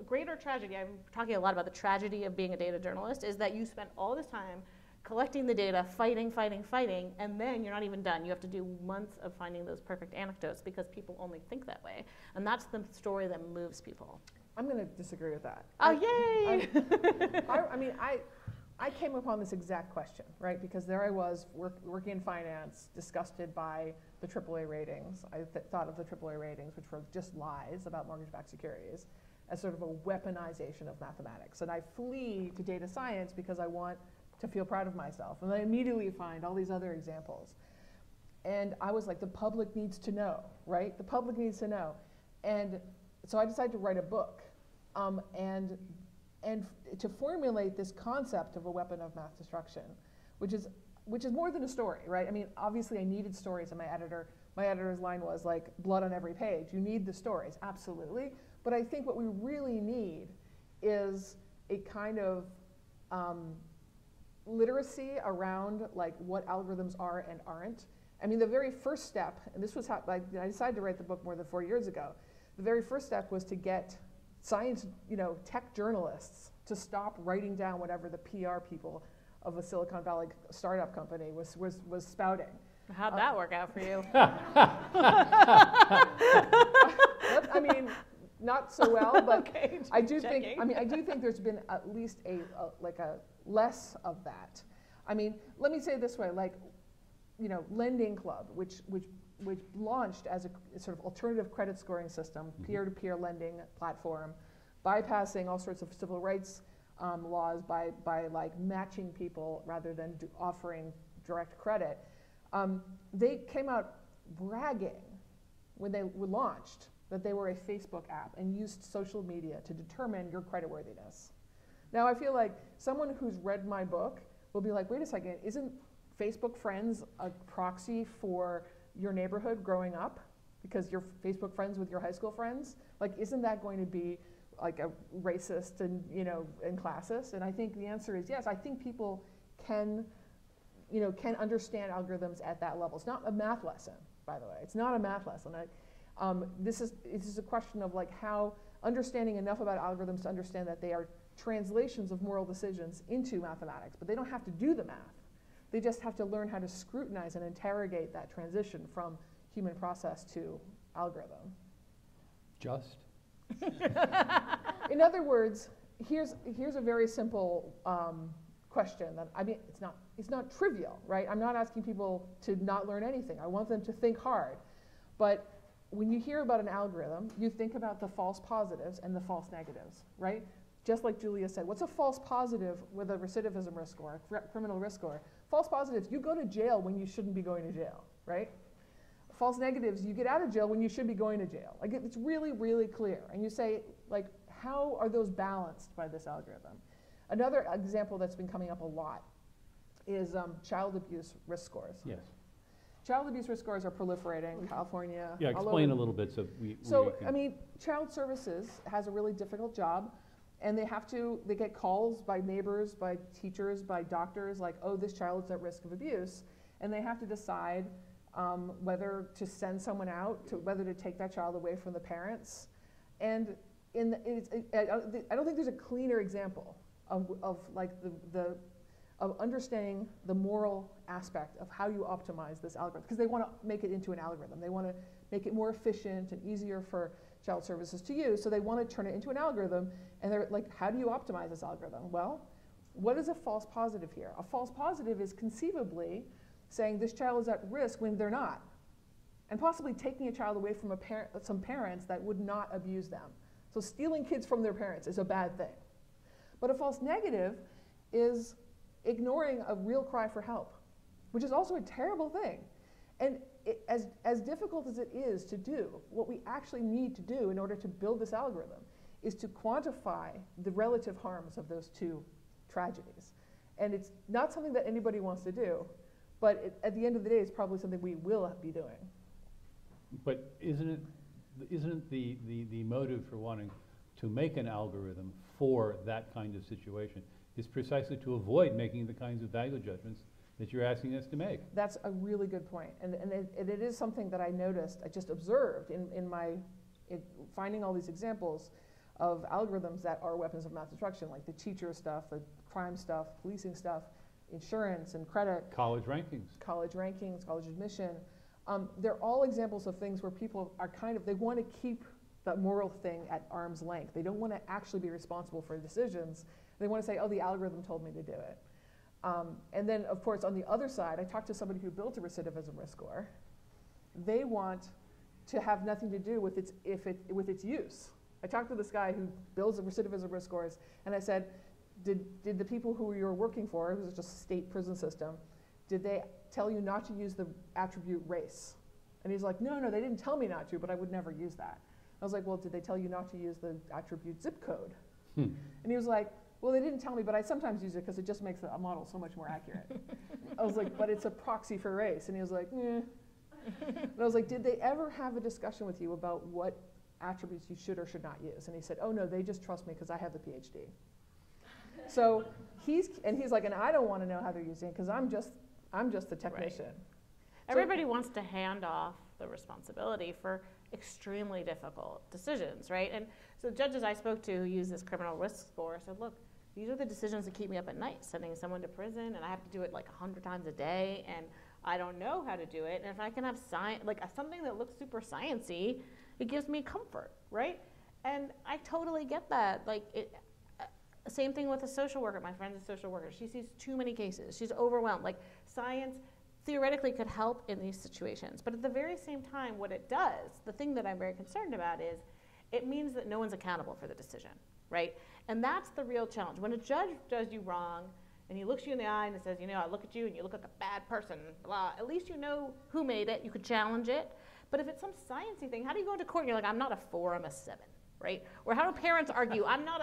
greater tragedy, I'm talking a lot about the tragedy of being a data journalist, is that you spend all this time collecting the data, fighting, and then you're not even done. You have to do months of finding those perfect anecdotes because people only think that way. And that's the story that moves people. I'm going to disagree with that. Oh, yay! I came upon this exact question, right? Because there I was working in finance, disgusted by the AAA ratings. I thought of the AAA ratings, which were just lies about mortgage-backed securities, as sort of a weaponization of mathematics. And I flee to data science because I want to feel proud of myself. And I immediately find all these other examples. And I was like, the public needs to know, right? The public needs to know. And so I decided to write a book and to formulate this concept of a weapon of mass destruction, which is more than a story, right? I mean, obviously I needed stories, and my editor's line was like, blood on every page. You need the stories, absolutely. But I think what we really need is a kind of literacy around like what algorithms are and aren't. I mean, the very first step, and this was how I decided to write the book more than 4 years ago. The very first step was to get science, tech journalists to stop writing down whatever the PR people of a Silicon Valley startup company was spouting. How'd that work out for you? I mean, not so well, but Okay, I do checking. think. I mean, I do think there's been at least a less of that. I mean, let me say it this way: like, Lending Club, which launched as a sort of alternative credit scoring system, peer-to-peer lending platform, bypassing all sorts of civil rights laws by like matching people rather than offering direct credit. They came out bragging when they were launched that they were a Facebook app and used social media to determine your creditworthiness. Now I feel like someone who's read my book will be like, wait a second, isn't Facebook friends a proxy for your neighborhood growing up? Because you're Facebook friends with your high school friends? Like, isn't that going to be like a racist and classist? And I think the answer is yes. I think people can understand algorithms at that level. It's not a math lesson, by the way. It's not a math lesson. This is a question of like how understanding enough about algorithms to understand that they are translations of moral decisions into mathematics, but they don't have to do the math. They just have to learn how to scrutinize and interrogate that transition from human process to algorithm. Just? In other words, here's a very simple question that, I mean, it's not trivial, right? I'm not asking people to not learn anything. I want them to think hard. But when you hear about an algorithm, you think about the false positives and the false negatives, right? Just like Julia said, what's a false positive with a recidivism risk score, criminal risk score? False positives, you go to jail when you shouldn't be going to jail, right? False negatives, you get out of jail when you should be going to jail. Like, it's really, really clear. And you say, like, how are those balanced by this algorithm? Another example that's been coming up a lot is child abuse risk scores. Yes. Child abuse risk scores are proliferating in California. Yeah, all explain a over. little bit so we So, can- I mean, child services has a really difficult job, and they get calls by neighbors, by teachers, by doctors, like, oh, this child's at risk of abuse, and they have to decide whether to send someone out, whether to take that child away from the parents. And I don't think there's a cleaner example of like of understanding the moral aspect of how you optimize this algorithm, because they want to make it into an algorithm. They want to make it more efficient and easier for child services to use, so they want to turn it into an algorithm, and they're like, how do you optimize this algorithm? Well, what is a false positive here? A false positive is conceivably saying this child is at risk when they're not, and possibly taking a child away from some parents that would not abuse them. So stealing kids from their parents is a bad thing. But a false negative is ignoring a real cry for help, which is also a terrible thing. And as difficult as it is to do, what we actually need to do in order to build this algorithm is to quantify the relative harms of those two tragedies. And it's not something that anybody wants to do, but at the end of the day, it's probably something we will be doing. But isn't the motive for wanting to make an algorithm for that kind of situation is precisely to avoid making the kinds of value judgments that you're asking us to make? That's a really good point. And it is something that I noticed, I just observed in finding all these examples of algorithms that are weapons of mass destruction, like the teacher stuff, the crime stuff, policing stuff, insurance and credit. College rankings. College rankings, college admission. They're all examples of things where people are they want to keep that moral thing at arm's length. They don't want to actually be responsible for decisions. They want to say, oh, the algorithm told me to do it. And then, of course, on the other side, I talked to somebody who built a recidivism risk score. They want to have nothing to do with its use. I talked to this guy who builds the recidivism risk scores, and I said, did the people who you were working for, it was just a state prison system, did they tell you not to use the attribute race? And he's like, no, they didn't tell me not to, but I would never use that. I was like, well, did they tell you not to use the attribute zip code? And he was like, well, they didn't tell me, but I sometimes use it because it just makes a model so much more accurate. I was like, but it's a proxy for race. And he was like, eh. And I was like, did they ever have a discussion with you about what attributes you should or should not use? And he said, oh no, they just trust me because I have the PhD. So he's like, and I don't want to know how they're using it because I'm just the technician. Right. Everybody wants to hand off the responsibility for extremely difficult decisions, right? And so judges I spoke to who use this criminal risk score said, look, these are the decisions that keep me up at night, sending someone to prison, and I have to do it like 100 times a day, and I don't know how to do it. And if I can have something that looks super sciencey, it gives me comfort, right? And I totally get that. Same thing with a social worker. My friend's a social worker. She sees too many cases. She's overwhelmed. Like, science theoretically could help in these situations. But at the very same time, what it does, the thing that I'm very concerned about is it means that no one's accountable for the decision, right? And that's the real challenge. When a judge does you wrong and he looks you in the eye and says, I look at you and you look like a bad person, blah, at least you know who made it. You could challenge it. But if it's some sciencey thing, how do you go into court and you're like, I'm not a 4, I'm a 7. Right? Or how do parents argue? I'm not,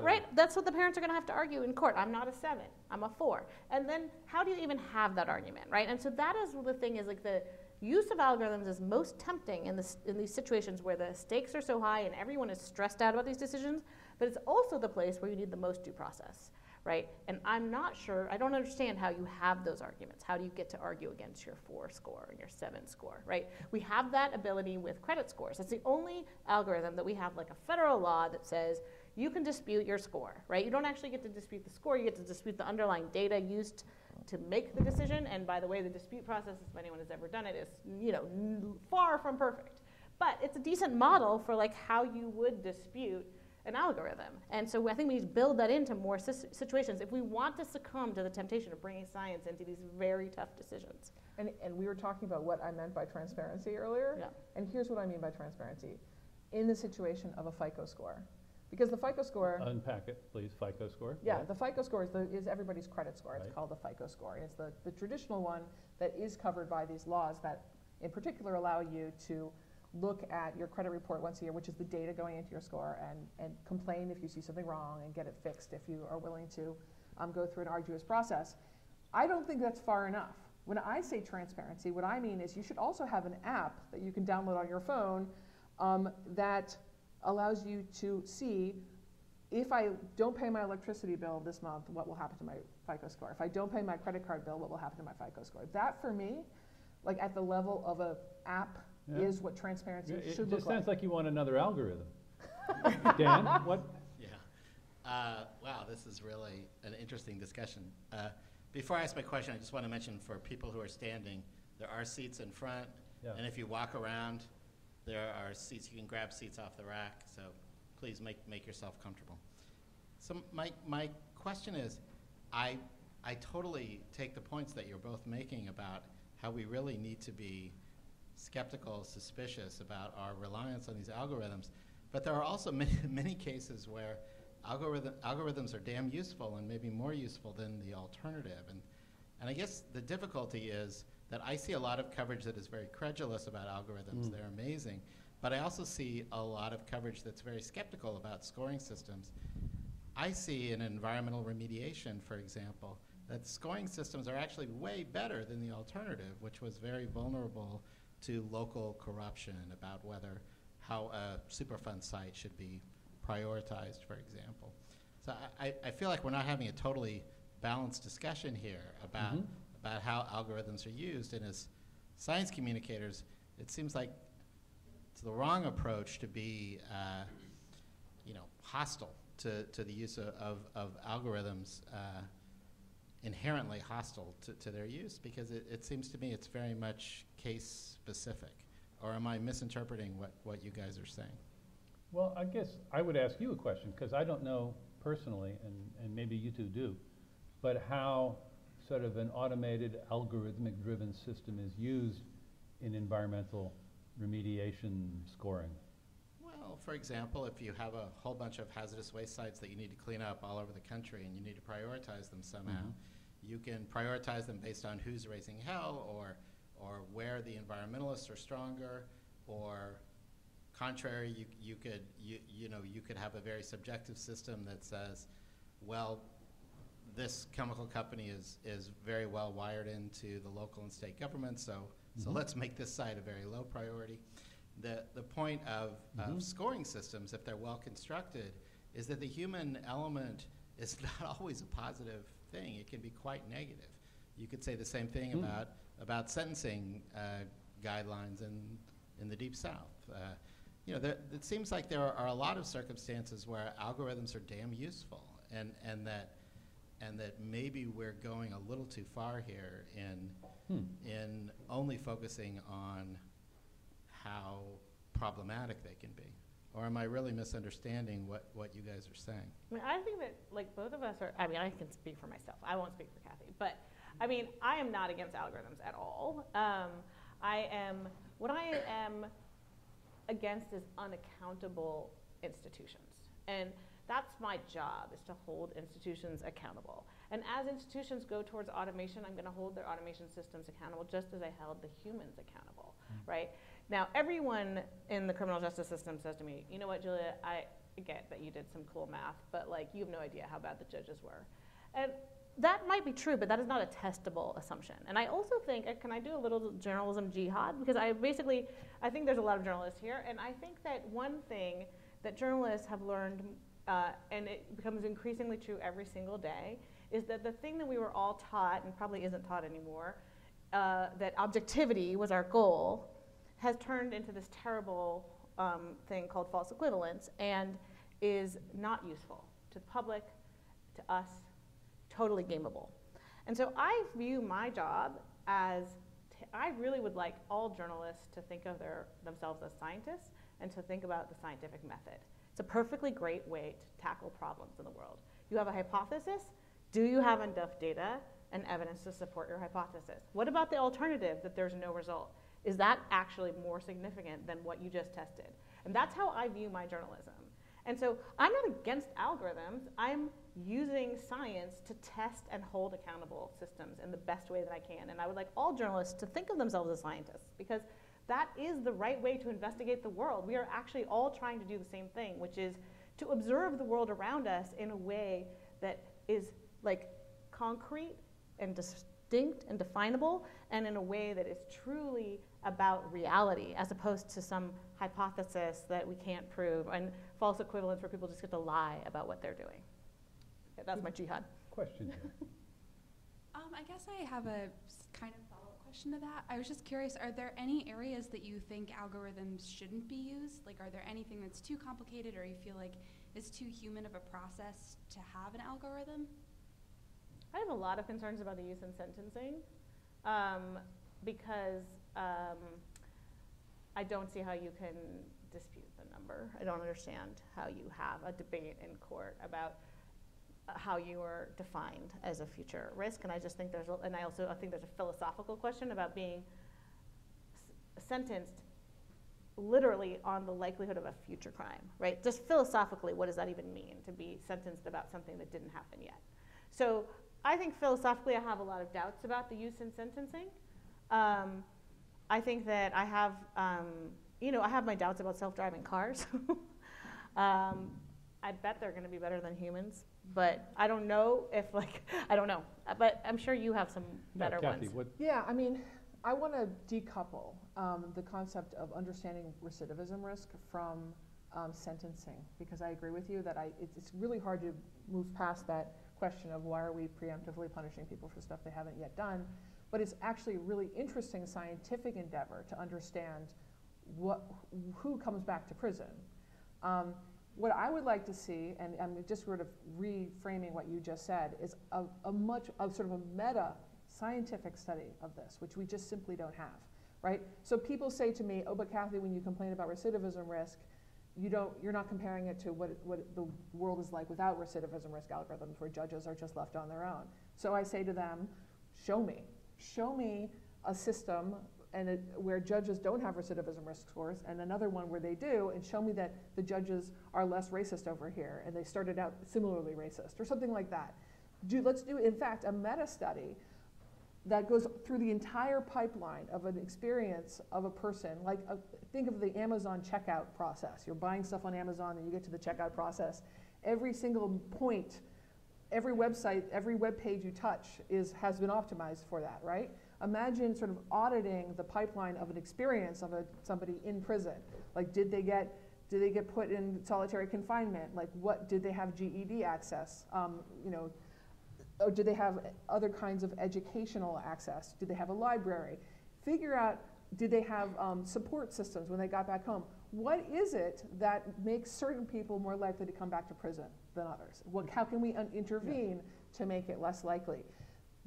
right? That's what the parents are going to have to argue in court. I'm not a 7, I'm a 4. And then how do you even have that argument, right? And so that is the thing, is like the use of algorithms is most tempting in these situations where the stakes are so high and everyone is stressed out about these decisions, but it's also the place where you need the most due process, right? And I'm not sure, I don't understand how you have those arguments. How do you get to argue against your 4 score and your 7 score, right? We have that ability with credit scores. That's the only algorithm that we have, like a federal law that says you can dispute your score, right? You don't actually get to dispute the score, you get to dispute the underlying data used to make the decision. And by the way, the dispute process, if anyone has ever done it, is far from perfect. But it's a decent model for like how you would dispute an algorithm. And so I think we need to build that into more situations if we want to succumb to the temptation of bringing science into these very tough decisions. And we were talking about what I meant by transparency earlier. Yeah. And here's what I mean by transparency. In the situation of a FICO score. Because the FICO score... Unpack it, please. FICO score. Yeah, right. The FICO score is everybody's credit score. It's called the FICO score. And it's the traditional one that is covered by these laws that in particular allow you to look at your credit report once a year, which is the data going into your score, and complain if you see something wrong and get it fixed if you are willing to go through an arduous process. I don't think that's far enough. When I say transparency, what I mean is you should also have an app that you can download on your phone that allows you to see, if I don't pay my electricity bill this month, what will happen to my FICO score? If I don't pay my credit card bill, what will happen to my FICO score? That, for me, like at the level of an app, is what transparency should look like. It just sounds like you want another algorithm. Dan, what? Yeah. Wow, this is really an interesting discussion. Before I ask my question, I just want to mention for people who are standing, there are seats in front, and if you walk around, there are seats. You can grab seats off the rack, so please make yourself comfortable. So my question is, I totally take the points that you're both making about how we really need to be skeptical, suspicious about our reliance on these algorithms, but there are also many cases where algorithms are damn useful and maybe more useful than the alternative. And I guess the difficulty is that I see a lot of coverage that is very credulous about algorithms. They're amazing. But I also see a lot of coverage that's very skeptical about scoring systems. I see in environmental remediation, for example, that scoring systems are actually way better than the alternative, which was very vulnerable to local corruption about how a Superfund site should be prioritized, for example. So I feel like we're not having a totally balanced discussion here about how algorithms are used. And as science communicators, it seems like it's the wrong approach to be hostile to the use of algorithms, inherently hostile to their use, because it seems to me it's very much case specific. Or am I misinterpreting what you guys are saying? Well, I guess I would ask you a question, because I don't know personally, and maybe you two do, but how sort of an automated, algorithmic-driven system is used in environmental remediation scoring. Well, Well, for example, if you have a whole bunch of hazardous waste sites that you need to clean up all over the country and you need to prioritize them somehow, you can prioritize them based on who's raising hell, or where the environmentalists are stronger, or contrary, you could have a very subjective system that says, well, this chemical company is very well wired into the local and state government, so let's make this site a very low priority. The point of scoring systems, if they're well constructed, is that the human element is not always a positive thing. It can be quite negative. You could say the same thing about sentencing guidelines in the Deep South. It seems like there are a lot of circumstances where algorithms are damn useful, and that maybe we're going a little too far here in only focusing on how problematic they can be. Or am I really misunderstanding what you guys are saying? I mean, I think that, like, both of us are, I mean, I can speak for myself. I won't speak for Kathy. But, I mean, I am not against algorithms at all. What I am against is unaccountable institutions. And that's my job, is to hold institutions accountable. And as institutions go towards automation, I'm going to hold their automation systems accountable just as I held the humans accountable, right? Now, everyone in the criminal justice system says to me, you know what, Julia, I get that you did some cool math, but like, you have no idea how bad the judges were. And that might be true, but that is not a testable assumption. And I also think, can I do a little journalism jihad? Because I think there's a lot of journalists here, and I think that one thing that journalists have learned, and it becomes increasingly true every single day, is that the thing that we were all taught, and probably isn't taught anymore, that objectivity was our goal, has turned into this terrible thing called false equivalence, and is not useful to the public, to us, totally gameable. And so I view my job as, I really would like all journalists to think of themselves as scientists and to think about the scientific method. It's a perfectly great way to tackle problems in the world. You have a hypothesis. Do you have enough data and evidence to support your hypothesis? What about the alternative, that there's no result? Is that actually more significant than what you just tested? And that's how I view my journalism. And so I'm not against algorithms. I'm using science to test and hold accountable systems in the best way that I can. And I would like all journalists to think of themselves as scientists, because that is the right way to investigate the world. We are actually all trying to do the same thing, which is to observe the world around us in a way that is like concrete and distinct and definable, and in a way that is truly about reality, as opposed to some hypothesis that we can't prove, and false equivalence where people just get to lie about what they're doing. Yeah, that's my jihad. Question here. I guess I have a kind of follow-up question to that. I was just curious, are there any areas that you think algorithms shouldn't be used? Like, are there anything that's too complicated, or you feel like it's too human of a process to have an algorithm? I have a lot of concerns about the use in sentencing, because I don't see how you can dispute the number. I don't understand how you have a debate in court about how you are defined as a future risk. And I just think I think there's a philosophical question about being sentenced literally on the likelihood of a future crime, right? Just philosophically, what does that even mean, to be sentenced about something that didn't happen yet? So I think philosophically I have a lot of doubts about the use in sentencing. I think that I have, I have my doubts about self-driving cars. I bet they're going to be better than humans, but I don't know if, I don't know. But I'm sure you have some better Kathy, ones. what? Yeah, I mean, I want to decouple the concept of understanding recidivism risk from sentencing, because I agree with you that it's really hard to move past that question of why are we preemptively punishing people for stuff they haven't yet done. But it's actually a really interesting scientific endeavor to understand who comes back to prison. What I would like to see, and I'm just sort of reframing what you just said, is a sort of a meta scientific study of this, which we just simply don't have, right? So people say to me, oh, but Kathy, when you complain about recidivism risk, you're not comparing it to what the world is like without recidivism risk algorithms, where judges are just left on their own. So I say to them, show me a system where judges don't have recidivism risk scores, and another one where they do, and show me that the judges are less racist over here, and they started out similarly racist, or something like that. Let's do, in fact, a meta study that goes through the entire pipeline of an experience of a person. Like, think of the Amazon checkout process. You're buying stuff on Amazon, and you get to the checkout process. Every single point, every website, every web page you touch has been optimized for that, right? Imagine sort of auditing the pipeline of an experience of somebody in prison. Like, did they get put in solitary confinement? Like, what did they have GED access? Or do they have other kinds of educational access? Do they have a library? Figure out, did they have support systems when they got back home? What is it that makes certain people more likely to come back to prison than others? How can we intervene to make it less likely?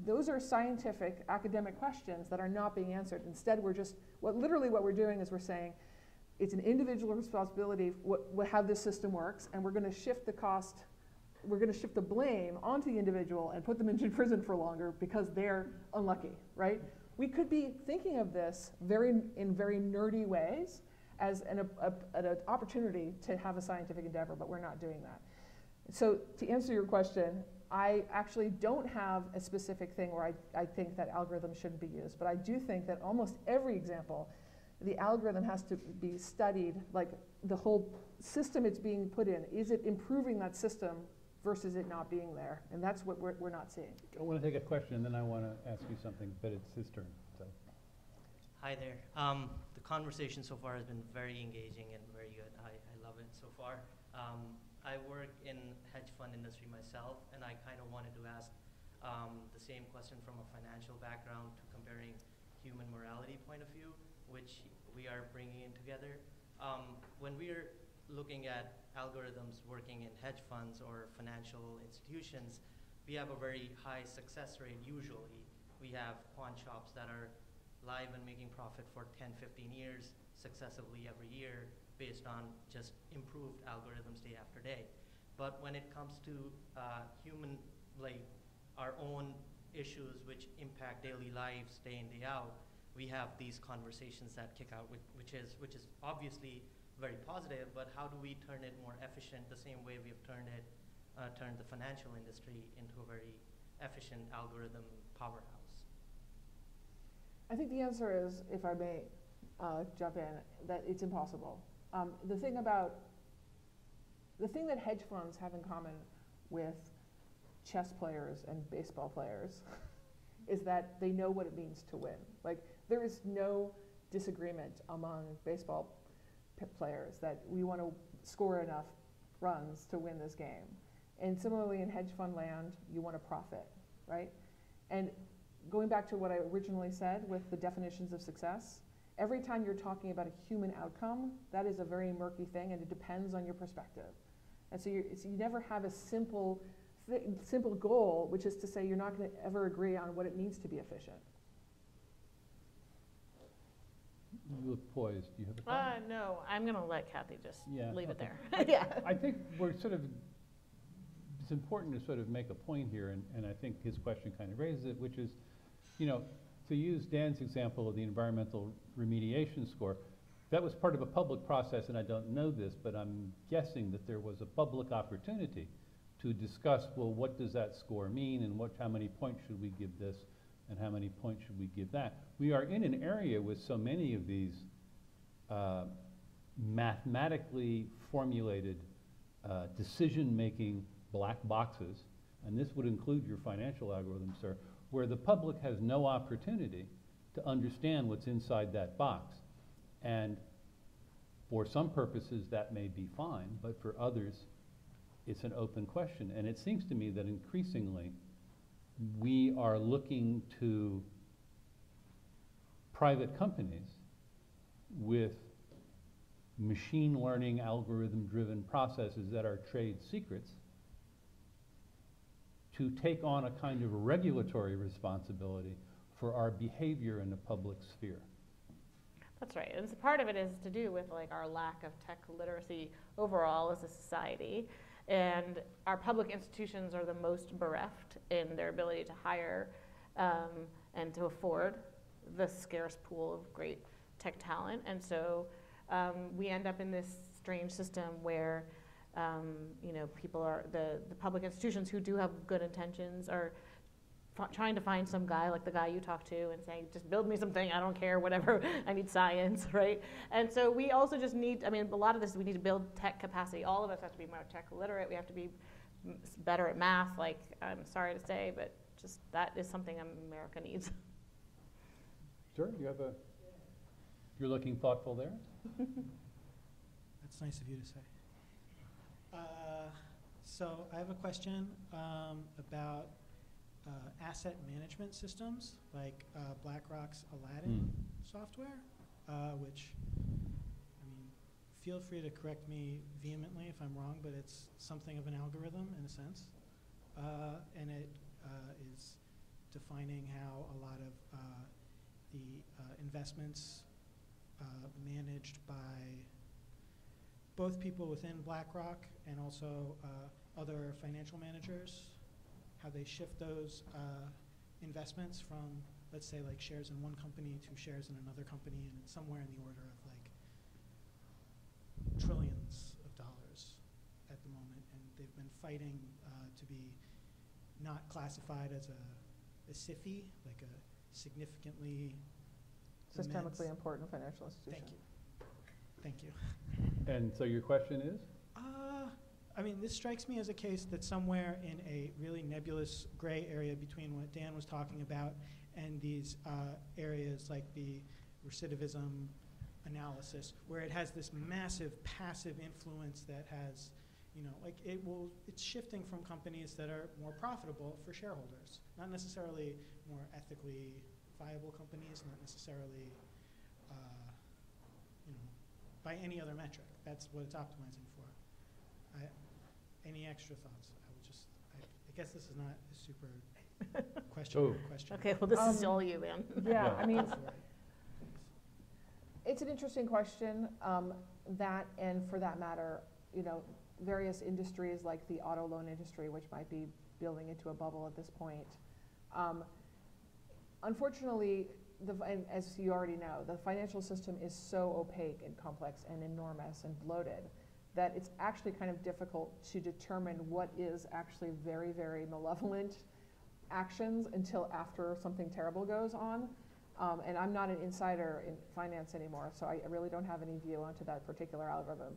Those are scientific, academic questions that are not being answered. Instead, we're just, literally what we're doing is we're saying, it's an individual responsibility how this system works, and we're going to shift the cost, we're going to shift the blame onto the individual and put them into prison for longer because they're unlucky, right? We could be thinking of this in very nerdy ways as an opportunity to have a scientific endeavor, but we're not doing that. So to answer your question, I actually don't have a specific thing where I think that algorithms shouldn't be used, but I do think that almost every example, the algorithm has to be studied, like the whole system it's being put in. Is it improving that system versus it not being there? And that's what we're not seeing. I want to take a question, and then I want to ask you something, but it's his turn. So. Hi there. The conversation so far has been very engaging and very good. I love it so far. I work in hedge fund industry myself, and I kind of wanted to ask the same question from a financial background to comparing human morality point of view, which we are bringing in together. When we're looking at algorithms working in hedge funds or financial institutions, we have a very high success rate usually. We have quant shops that are live and making profit for 10, 15 years successively every year based on just improved algorithms day after day. But when it comes to human, like our own issues which impact daily lives day in, day out, we have these conversations that kick out, which is obviously very positive, but how do we turn it more efficient the same way we've turned the financial industry into a very efficient algorithm powerhouse? I think the answer is, if I may jump in, that it's impossible. The thing that hedge funds have in common with chess players and baseball players is that they know what it means to win. Like, there is no disagreement among baseball players that we want to score enough runs to win this game. And similarly in hedge fund land, you want to profit, right? And going back to what I originally said with the definitions of success, every time you're talking about a human outcome, that is a very murky thing, and it depends on your perspective. And so you never have a simple goal, which is to say you're not going to ever agree on what it means to be efficient. You look poised. Do you have a comment? No, I'm going to let Kathy just leave it there. Yeah. I think we're sort of, it's important to sort of make a point here, and I think his question kind of raises it, which is, to use Dan's example of the environmental remediation score, that was part of a public process, and I don't know this, but I'm guessing that there was a public opportunity to discuss, well, what does that score mean, and how many points should we give this, and how many points should we give that? We are in an area with so many of these mathematically formulated decision-making black boxes, and this would include your financial algorithm, sir, where the public has no opportunity to understand what's inside that box. And for some purposes that may be fine, but for others it's an open question. And it seems to me that increasingly we are looking to private companies with machine learning algorithm-driven processes that are trade secrets to take on a kind of regulatory responsibility for our behavior in the public sphere. That's right, and so part of it is to do with like our lack of tech literacy overall as a society, and our public institutions are the most bereft in their ability to hire and to afford the scarce pool of great tech talent. And so we end up in this strange system where people are, the public institutions who do have good intentions are trying to find some guy like the guy you talked to and saying, just build me something, I don't care, whatever, I need science, right? And so we also just need, a lot of this, we need to build tech capacity. All of us have to be more tech literate. We have to be better at math, like, I'm sorry to say, but just that is something America needs. Sure, you're looking thoughtful there? That's nice of you to say. So I have a question about asset management systems, like BlackRock's Aladdin software, which, feel free to correct me vehemently if I'm wrong, but it's something of an algorithm in a sense. And it is defining how a lot of the investments managed by both people within BlackRock and also other financial managers, how they shift those investments from, let's say, like shares in one company to shares in another company, and it's somewhere in the order of like trillions of dollars at the moment, and they've been fighting to be not classified as a SIFI, like a significantly Systemically important financial institution. Thank you. And so your question is? This strikes me as a case that's somewhere in a really nebulous gray area between what Dan was talking about and these areas like the recidivism analysis, where it has this massive passive influence that has, it's shifting from companies that are more profitable for shareholders, not necessarily more ethically viable companies, not necessarily, by any other metric. That's what it's optimizing for. Any extra thoughts? I guess this is not a super question. Okay, well, this is all you, man. Yeah, it's an interesting question. That, and for that matter, various industries like the auto loan industry, which might be building into a bubble at this point. Unfortunately, and as you already know, the financial system is so opaque and complex and enormous and bloated that it's actually kind of difficult to determine what is actually very, very malevolent actions until after something terrible goes on. And I'm not an insider in finance anymore, so I really don't have any view onto that particular algorithm.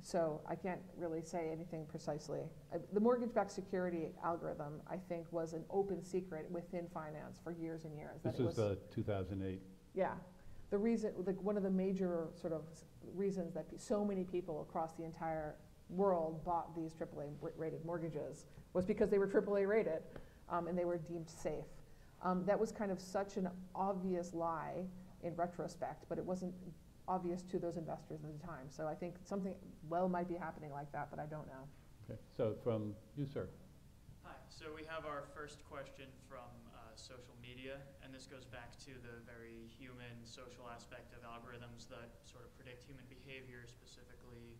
So I can't really say anything precisely. The mortgage-backed security algorithm, I think, was an open secret within finance for years and years. This was 2008. Yeah. The reason, one of the major sort of reasons that so many people across the entire world bought these AAA rated mortgages was because they were AAA rated and they were deemed safe. That was kind of such an obvious lie in retrospect, but it wasn't obvious to those investors at the time. So I think something might be happening like that, but I don't know. Okay, so from you, sir. Hi, so we have our first question from social media, and this goes back to the very human social aspect of algorithms that sort of predict human behavior, specifically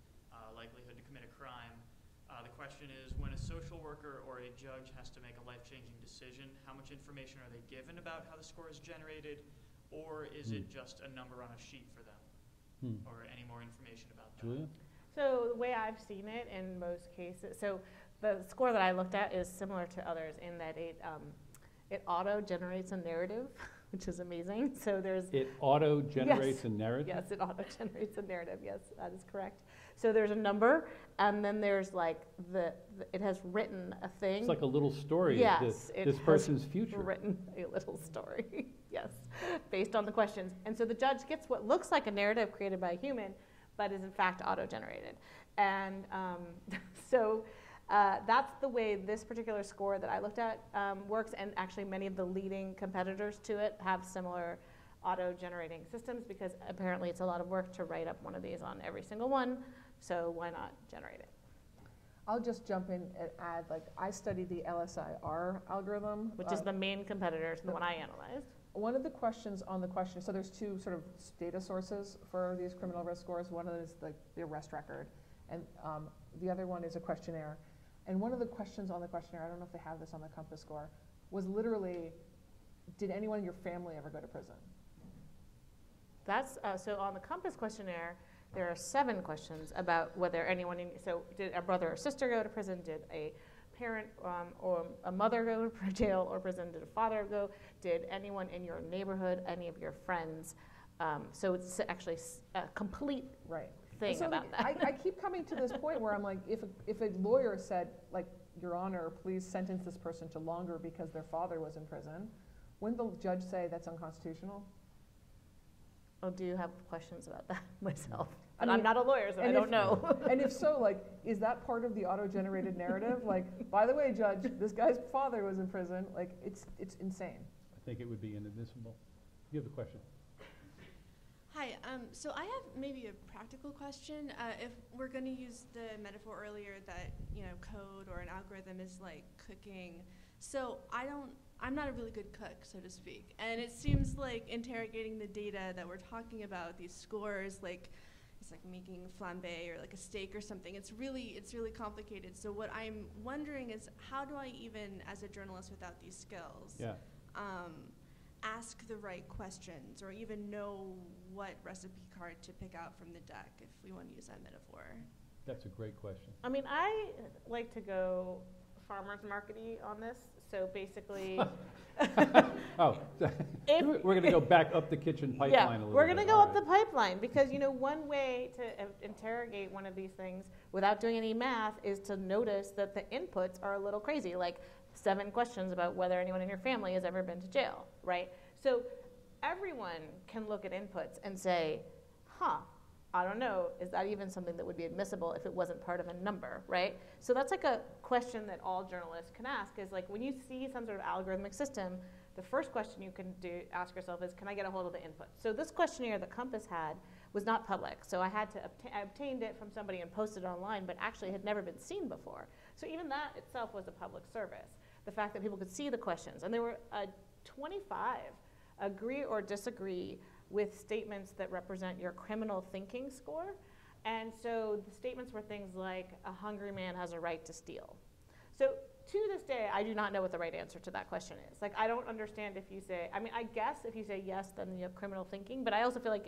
likelihood to commit a crime. The question is, when a social worker or a judge has to make a life-changing decision, how much information are they given about how the score is generated, or is it just a number on a sheet for them? Or any more information about that? Julia? So the way I've seen it in most cases, so the score that I looked at is similar to others in that it auto-generates a narrative, which is amazing. So It auto-generates a narrative? Yes, it auto-generates a narrative. Yes, that is correct. So there's a number, and then there's like it has written a thing. It's like a little story yes, of this person's future. Written a little story, yes, based on the questions. And so the judge gets what looks like a narrative created by a human, but is in fact auto-generated. And so that's the way this particular score that I looked at works, and actually many of the leading competitors to it have similar auto-generating systems, because apparently it's a lot of work to write up one of these on every single one, so why not generate it? I'll just jump in and add, I studied the LSIR algorithm. Which is the main competitor to the one I analyzed. One of the questions on the question, so there's two sort of data sources for these criminal risk scores. One of them is the arrest record, and the other one is a questionnaire. And one of the questions on the questionnaire, I don't know if they have this on the Compass score, was literally did anyone in your family ever go to prison? That's, so on the Compass questionnaire, there are 7 questions about whether anyone so did a brother or sister go to prison? Did a parent or a mother go to jail or prison? Did a father go? Did anyone in your neighborhood, any of your friends? So it's actually a complete Right. thing So, about like, that. I keep coming to this point where I'm like, if a lawyer said, like, Your Honor, please sentence this person to longer because their father was in prison, wouldn't the judge say that's unconstitutional? Oh, do you have questions about that myself? I And I'm mean, not a lawyer, so I and don't if- know. And if so, like, is that part of the auto-generated narrative? Like, by the way, Judge, this guy's father was in prison. Like, it's insane. I think it would be inadmissible. You have a question? Hi, so I have maybe a practical question. If we're going to use the metaphor earlier that, code or an algorithm is like cooking, so I'm not a really good cook, so to speak. And it seems like interrogating the data that we're talking about, these scores, like it's like making flambe or like a steak or something. It's really complicated. So what I'm wondering is, how do I even, as a journalist without these skills, Yeah. ask the right questions or even know what recipe card to pick out from the deck, if we want to use that metaphor? That's a great question. I mean, I like to go farmer's market-y on this. So basically, Oh, If- we're going to go back up the kitchen pipeline a little bit. we're going to go All up the right. pipeline because, one way to interrogate one of these things without doing any math is to notice that the inputs are a little crazy, like 7 questions about whether anyone in your family has ever been to jail, right? So everyone can look at inputs and say, I don't know, is that even something that would be admissible if it wasn't part of a number, right? So that's like a question that all journalists can ask, is like when you see some sort of algorithmic system, the first question you can ask yourself is, can I get a hold of the input? So this questionnaire that Compass had was not public, so I had to I obtained it from somebody and posted it online, but actually had never been seen before. So even that itself was a public service. The fact that people could see the questions, and there were 25 agree or disagree with statements that represent your criminal thinking score. And so the statements were things like, a hungry man has a right to steal. So to this day, I do not know what the right answer to that question is. Like, I don't understand if you say, I guess if you say yes, then you have criminal thinking, but I also feel like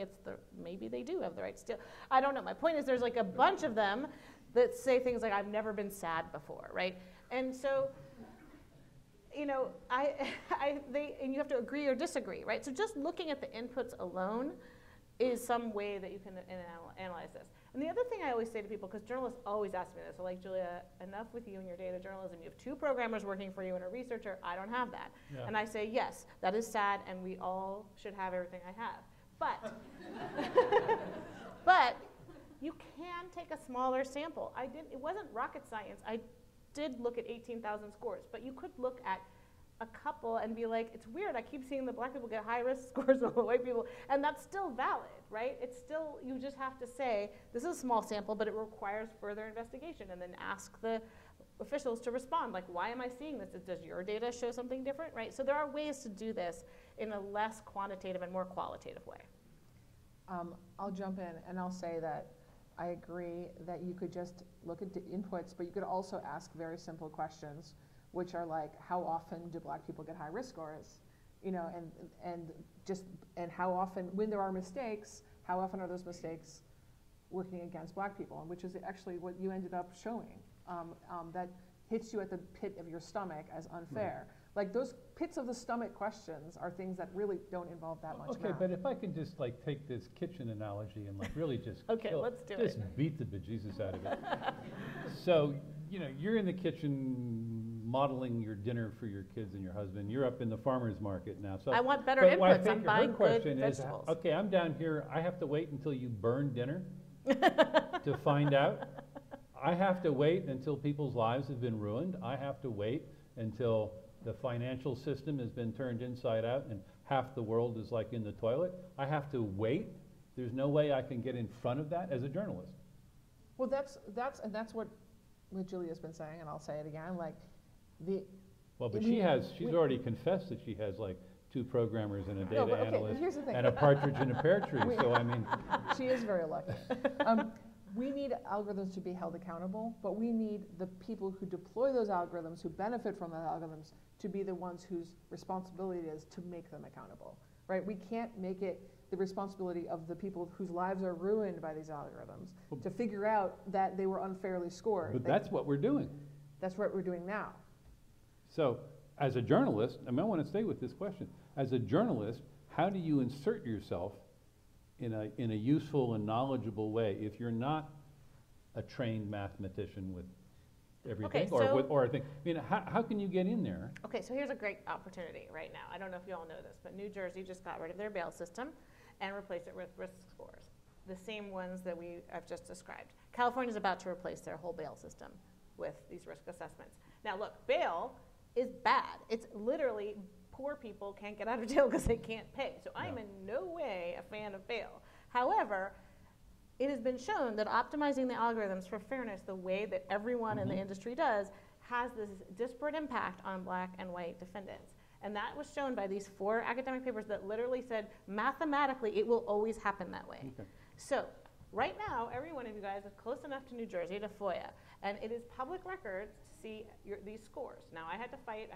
maybe they do have the right to steal. I don't know. My point is there's like a bunch of them that say things like, I've never been sad before, right? And so, and you have to agree or disagree, right? So just looking at the inputs alone is some way that you can analyze this. And the other thing I always say to people, because journalists always ask me this, they're like, Julia, enough with you and your data journalism. You have 2 programmers working for you and a researcher. I don't have that. Yeah. And I say, yes, that is sad, and we all should have everything I have. But, but you can take a smaller sample. It wasn't rocket science. I did look at 18,000 scores, but you could look at a couple and be like, it's weird, I keep seeing the black people get high risk scores over the white people, and that's still valid, right? It's still, you just have to say, this is a small sample, but it requires further investigation, and then ask the officials to respond, like, why am I seeing this? Does your data show something different, right? So there are ways to do this in a less quantitative and more qualitative way. I'll jump in and I'll say that I agree that you could just look at the inputs, but you could also ask very simple questions, which are like, how often do black people get high risk scores? And how often, when there are mistakes, how often are those mistakes working against black people? And which is actually what you ended up showing, that hits you at the pit of your stomach as unfair. Right. Like those pits of the stomach questions are things that really don't involve that much Okay, math. but if I can just like take this kitchen analogy and like really just Okay, let's do just it. beat the bejesus out of it. So, you're in the kitchen modeling your dinner for your kids and your husband. You're up in the farmer's market now. So I want better but I inputs. think I'm buying her good question is, vegetables. okay, I'm down here. I have to wait until you burn dinner to find out. I have to wait until people's lives have been ruined. I have to wait until the financial system has been turned inside out and half the world is like in the toilet. I have to wait. There's no way I can get in front of that as a journalist. Well, that's what Julia's been saying, and I'll say it again. Like Well, but we- she's already confessed that she has like 2 programmers and a No, data but okay, analyst here's the thing. and a partridge in a pear tree. So I mean, she is very lucky. We need algorithms to be held accountable, but we need the people who deploy those algorithms, who benefit from those algorithms, to be the ones whose responsibility it is to make them accountable, right? We can't make it the responsibility of the people whose lives are ruined by these algorithms to figure out that they were unfairly scored. But that's what we're doing. That's what we're doing now. So, as a journalist, I want to stay with this question. As a journalist, how do you insert yourself in a useful and knowledgeable way if you're not a trained mathematician with everything, Okay, or a thing? I mean, how can you get in there? Okay, so here's a great opportunity right now. I don't know if you all know this, but New Jersey just got rid of their bail system and replaced it with risk scores, the same ones that I've just described. California's about to replace their whole bail system with these risk assessments. Now look, bail is bad. It's literally poor people can't get out of jail because they can't pay. So I'm in no way a fan of bail. However, it has been shown that optimizing the algorithms for fairness the way that everyone in the industry does has this disparate impact on black and white defendants. And that was shown by these 4 academic papers that literally said mathematically it will always happen that way. Okay. So right now, every one of you guys is close enough to New Jersey to FOIA, and it is public record to see these scores. Now, I had to fight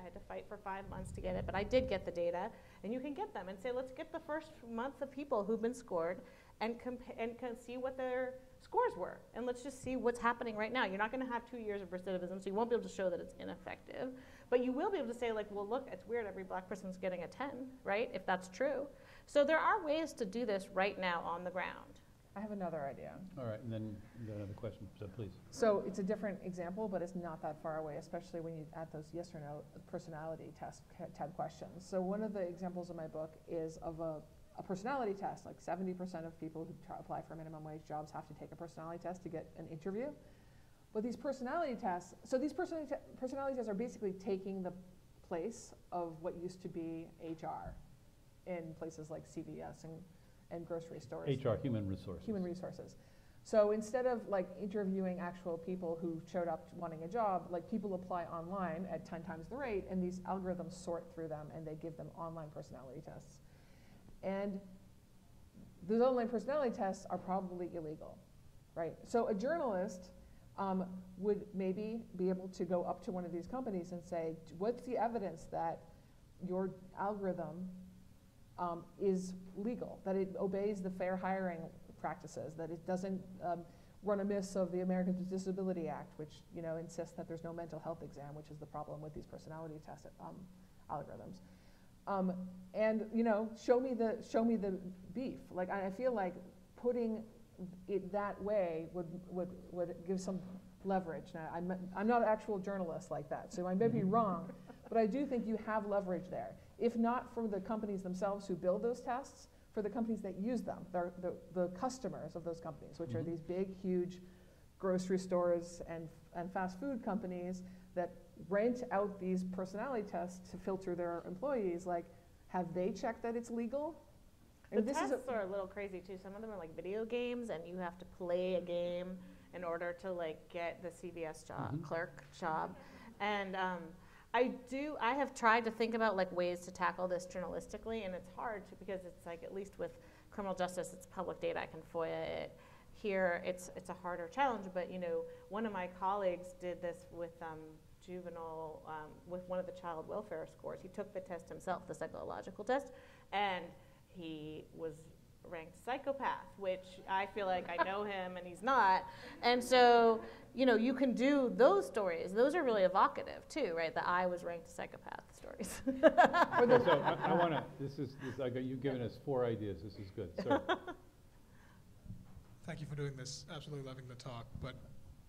for 5 months to get it, but I did get the data, and you can get them and say, let's get the first month of people who've been scored and see what their scores were, and let's just see what's happening right now. You're not going to have 2 years of recidivism, so you won't be able to show that it's ineffective, but you will be able to say, like, well, look, it's weird, every black person's getting a 10, right, if that's true. So there are ways to do this right now on the ground. I have another idea. All right, and then you got another question, so please. So it's a different example, but it's not that far away, especially when you add those yes or no personality test type questions. So one of the examples in my book is of a personality test. Like 70% of people who apply for minimum wage jobs have to take a personality test to get an interview. But these personality tests, so these personality tests are basically taking the place of what used to be HR in places like CVS and grocery stores. HR, human resources. Human resources. So instead of like interviewing actual people who showed up wanting a job, like people apply online at 10 times the rate, and these algorithms sort through them and they give them online personality tests. And those online personality tests are probably illegal, right? So a journalist would maybe be able to go up to one of these companies and say, what's the evidence that your algorithm is legal, that it obeys the fair hiring practices, that it doesn't run amiss of the Americans with Disability Act, which insists that there's no mental health exam, which is the problem with these personality test algorithms. And show me the beef. Like I feel like putting it that way would give some leverage. Now I'm not an actual journalist like that, so I may be wrong, but I do think you have leverage there. If not for the companies themselves who build those tests, for the companies that use them, the customers of those companies, which are these big, huge grocery stores and fast food companies that rent out these personality tests to filter their employees. Like, have they checked that it's legal? The tests are a little crazy too. Some of them are like video games, and you have to play a game in order to like get the CVS job, clerk job. And I have tried to think about like ways to tackle this journalistically, and it's hard because it's like, at least with criminal justice, it's public data, I can FOIA it. Here, it's a harder challenge, but one of my colleagues did this with juvenile, with one of the child welfare scores. He took the test himself, the psychological test, and he was ranked psychopath, which I feel like I know him and he's not. And so, you can do those stories. Those are really evocative too, right? The I was ranked a psychopath stories. So I want to, you've given us 4 ideas. This is good. Sir. Thank you for doing this. Absolutely loving the talk. But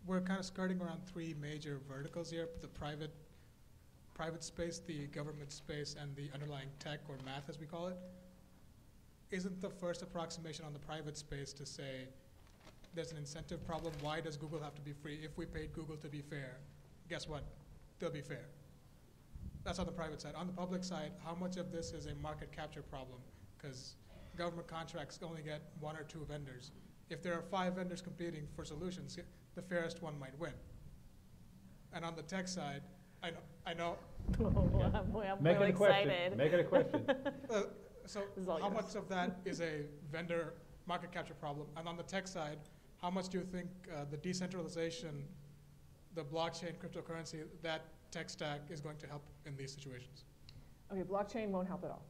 we're kind of skirting around 3 major verticals here: the private space, the government space, and the underlying tech, or math as we call it. Isn't the first approximation on the private space to say there's an incentive problem? Why does Google have to be free? If we paid Google to be fair, guess what? They'll be fair. That's on the private side. On the public side, how much of this is a market capture problem? Because government contracts only get 1 or 2 vendors. If there are 5 vendors competing for solutions, the fairest one might win. And on the tech side, I know. I'm really excited. Make it a question. So how much of that is a vendor market capture problem? And on the tech side, how much do you think the decentralization, the blockchain, cryptocurrency, that tech stack is going to help in these situations? Okay, blockchain won't help at all.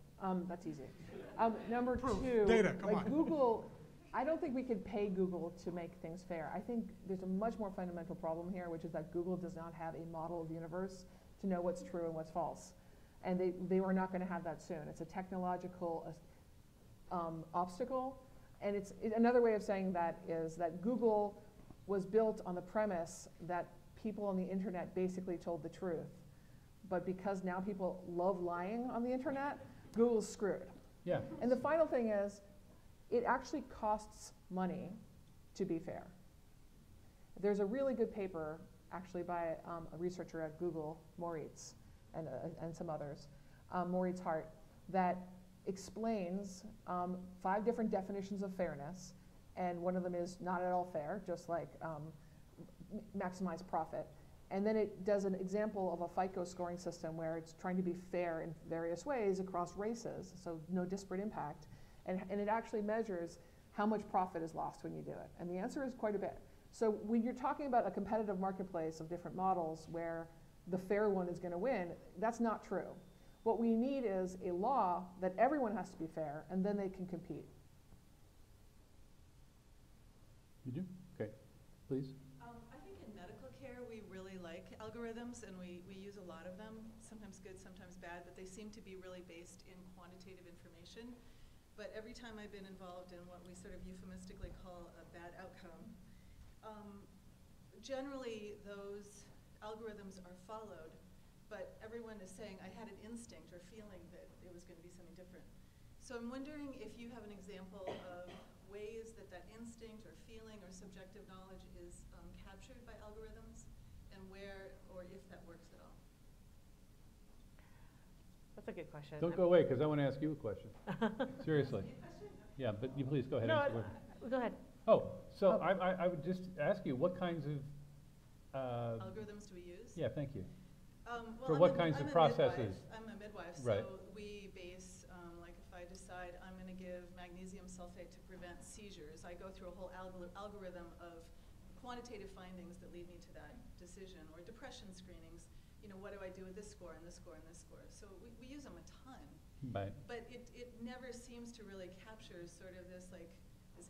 That's easy. Number Proof. two, Data, come like on. Google, I don't think we could pay Google to make things fair. I think there's a much more fundamental problem here, which is that Google does not have a model of the universe to know what's true and what's false. And they were not going to have that soon. It's a technological obstacle. And another way of saying that is that Google was built on the premise that people on the internet basically told the truth. But because now people love lying on the internet, Google's screwed. Yeah. And the final thing is, it actually costs money to be fair. There's a really good paper, actually by a researcher at Google, Moritz, and some others, Moritz Hart, that explains 5 different definitions of fairness, and one of them is not at all fair, just like maximize profit. And then it does an example of a FICO scoring system where it's trying to be fair in various ways across races, so no disparate impact. And it actually measures how much profit is lost when you do it. And the answer is quite a bit. So when you're talking about a competitive marketplace of different models where the fair one is going to win, that's not true. What we need is a law that everyone has to be fair, and then they can compete. You do? Okay, please. I think in medical care we really like algorithms, and we use a lot of them, sometimes good, sometimes bad, but they seem to be really based in quantitative information. But every time I've been involved in what we sort of euphemistically call a bad outcome, generally those algorithms are followed, but everyone is saying, I had an instinct or feeling that it was going to be something different. So I'm wondering if you have an example of ways that that instinct or feeling or subjective knowledge is captured by algorithms, and where or if that works at all. That's a good question. Don't go away, because I want to ask you a question. Seriously. Yeah, but you please go ahead. No, and answer. go ahead. Oh, so I would just ask you, what kinds of Algorithms do we use? yeah, thank you. Well, For what kinds of processes? I'm a midwife, Right. so we base, like if I decide I'm going to give magnesium sulfate to prevent seizures, I go through a whole algorithm of quantitative findings that lead me to that decision, or depression screenings. You know, what do I do with this score and this score and this score? So we use them a ton, Right. but it never seems to really capture sort of this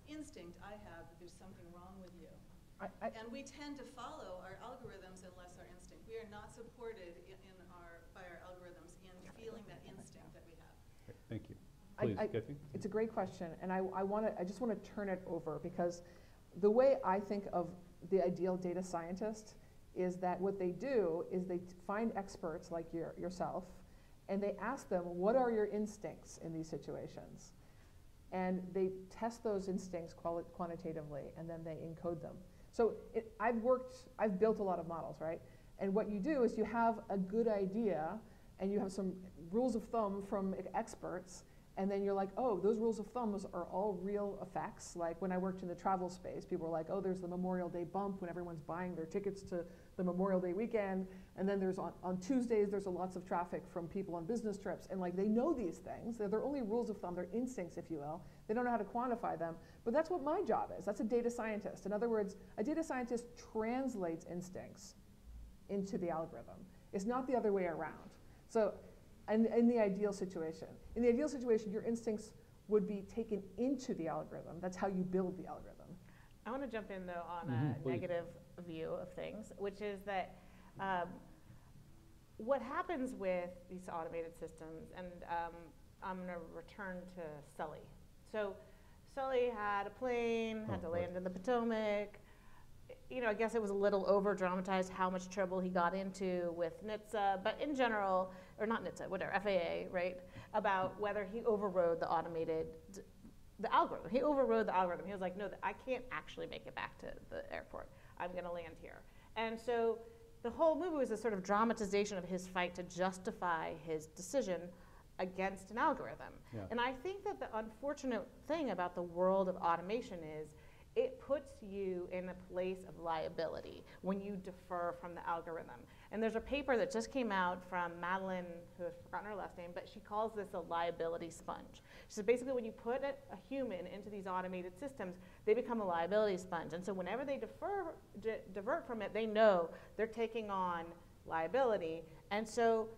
instinct I have that there's something wrong with you. And we tend to follow our algorithms unless our instinct. We are not supported by our algorithms in feeling that instinct that we have. Okay, thank you. Please, Kathy. It's a great question, and I just want to turn it over, because the way I think of the ideal data scientist is that what they do is they find experts like yourself, and they ask them, what are your instincts in these situations? And they test those instincts quantitatively, and then they encode them. So I've built a lot of models, right? And what you do is you have a good idea, and you have some rules of thumb from experts, and then you're like, oh, those rules of thumbs are all real effects. Like when I worked in the travel space, people were like, oh, there's the Memorial Day bump when everyone's buying their tickets to the Memorial Day weekend. And then there's on Tuesdays, there's lots of traffic from people on business trips. And like, they know these things. They're only rules of thumb, they're instincts, if you will. They don't know how to quantify them. But that's what my job is. That's a data scientist. In other words, a data scientist translates instincts into the algorithm. It's not the other way around. So in the ideal situation, your instincts would be taken into the algorithm. That's how you build the algorithm. I want to jump in, though, on a Please. negative view of things, which is that what happens with these automated systems, and I'm going to return to Sully. So Sully had a plane, had to land in the Potomac. You know, I guess it was a little over-dramatized how much trouble he got into with NHTSA, but in general, or not NHTSA, whatever, FAA, right, about whether he overrode the algorithm. He overrode the algorithm. He was like, no, I can't actually make it back to the airport. I'm going to land here. And so the whole movie was a sort of dramatization of his fight to justify his decision against an algorithm. Yeah. And I think that the unfortunate thing about the world of automation is it puts you in a place of liability when you defer from the algorithm. And there's a paper that just came out from Madeline, who I've forgotten her last name, but she calls this a liability sponge. She said basically when you put a human into these automated systems, they become a liability sponge. And so whenever they divert from it, they know they're taking on liability. And so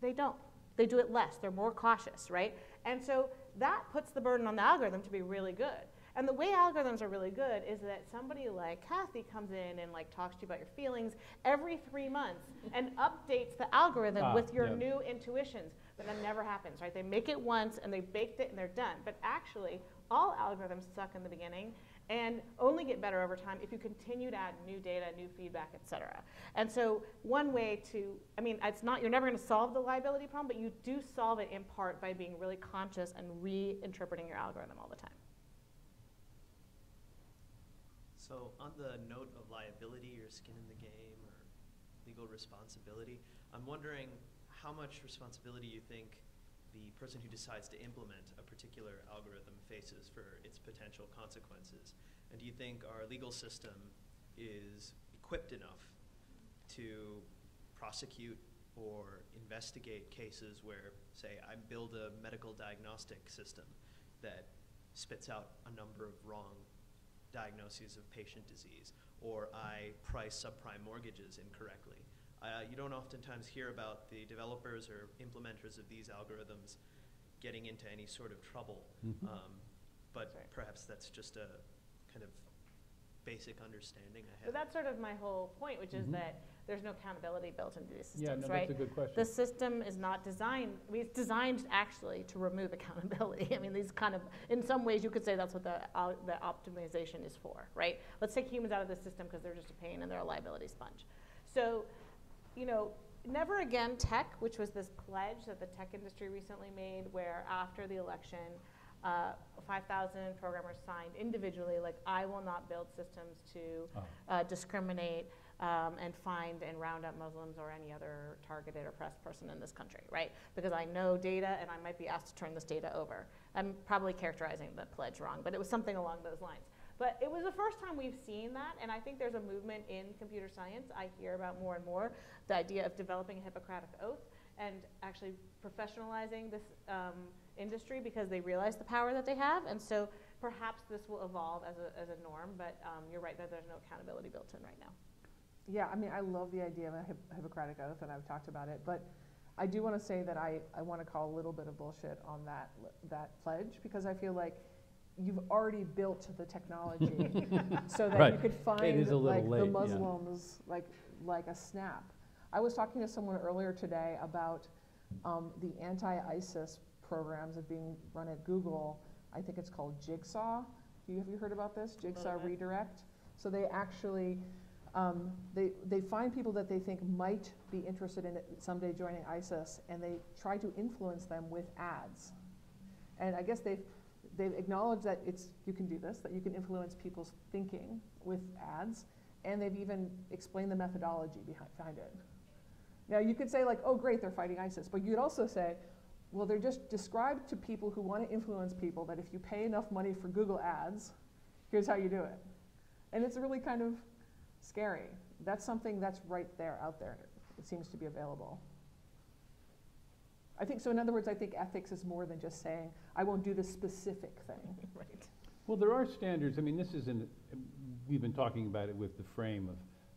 they don't. They do it less. They're more cautious, right? And so that puts the burden on the algorithm to be really good. And the way algorithms are really good is that somebody like Kathy comes in and like talks to you about your feelings every 3 months and updates the algorithm with your new intuitions. But that never happens, right? They make it once and they've baked it and they're done. But actually, all algorithms suck in the beginning and only get better over time if you continue to add new data, new feedback, et cetera. And so one way to, I mean, it's not, you're never going to solve the liability problem, but you do solve it in part by being really conscious and reinterpreting your algorithm all the time. So on the note of liability or skin in the game or legal responsibility, I'm wondering how much responsibility you think the person who decides to implement a particular algorithm faces for its potential consequences. And do you think our legal system is equipped enough to prosecute or investigate cases where, say, I build a medical diagnostic system that spits out a number of wrong diagnoses of patient disease, or I price subprime mortgages incorrectly? You don't oftentimes hear about the developers or implementers of these algorithms getting into any sort of trouble, but perhaps that's just a kind of basic understanding I have. But that's sort of my whole point, which is that there's no accountability built into these systems, Yeah, no, right? that's a good question. The system is not designed, I mean, it's designed actually to remove accountability. I mean, these kind of, in some ways you could say that's what the optimization is for, right? Let's take humans out of the system because they're just a pain and they're a liability sponge. So, you know, Never Again Tech, which was this pledge that the tech industry recently made where after the election, 5,000 programmers signed individually, like, I will not build systems to discriminate and find and round up Muslims or any other targeted or oppressed person in this country, right? Because I know data and I might be asked to turn this data over. I'm probably characterizing the pledge wrong, but it was something along those lines. But it was the first time we've seen that, and I think there's a movement in computer science I hear about more and more, the idea of developing a Hippocratic Oath and actually professionalizing this industry because they realize the power that they have. And so perhaps this will evolve as a norm, but you're right that there's no accountability built in right now. Yeah, I mean, I love the idea of a Hippocratic Oath, and I've talked about it, but I do want to say that I want to call a little bit of bullshit on that pledge, because I feel like you've already built the technology so that you could find like the Muslims like a snap. I was talking to someone earlier today about the anti-ISIS programs that are being run at Google. I think it's called Jigsaw. Have you heard about this? Jigsaw Redirect. So they actually they find people that they think might be interested in it someday joining ISIS, and they try to influence them with ads. And I guess they've acknowledged that you can do this, that you can influence people's thinking with ads, and they've even explained the methodology behind it. Now you could say like, oh great, they're fighting ISIS, but you could also say, well, they're just described to people who want to influence people that if you pay enough money for Google ads, here's how you do it. And it's really kind of scary. That's something that's right there, out there. It seems to be available. I think, so in other words, I think ethics is more than just saying, I won't do this specific thing. Right. Well, there are standards. I mean, this isn't, we've been talking about it with the frame of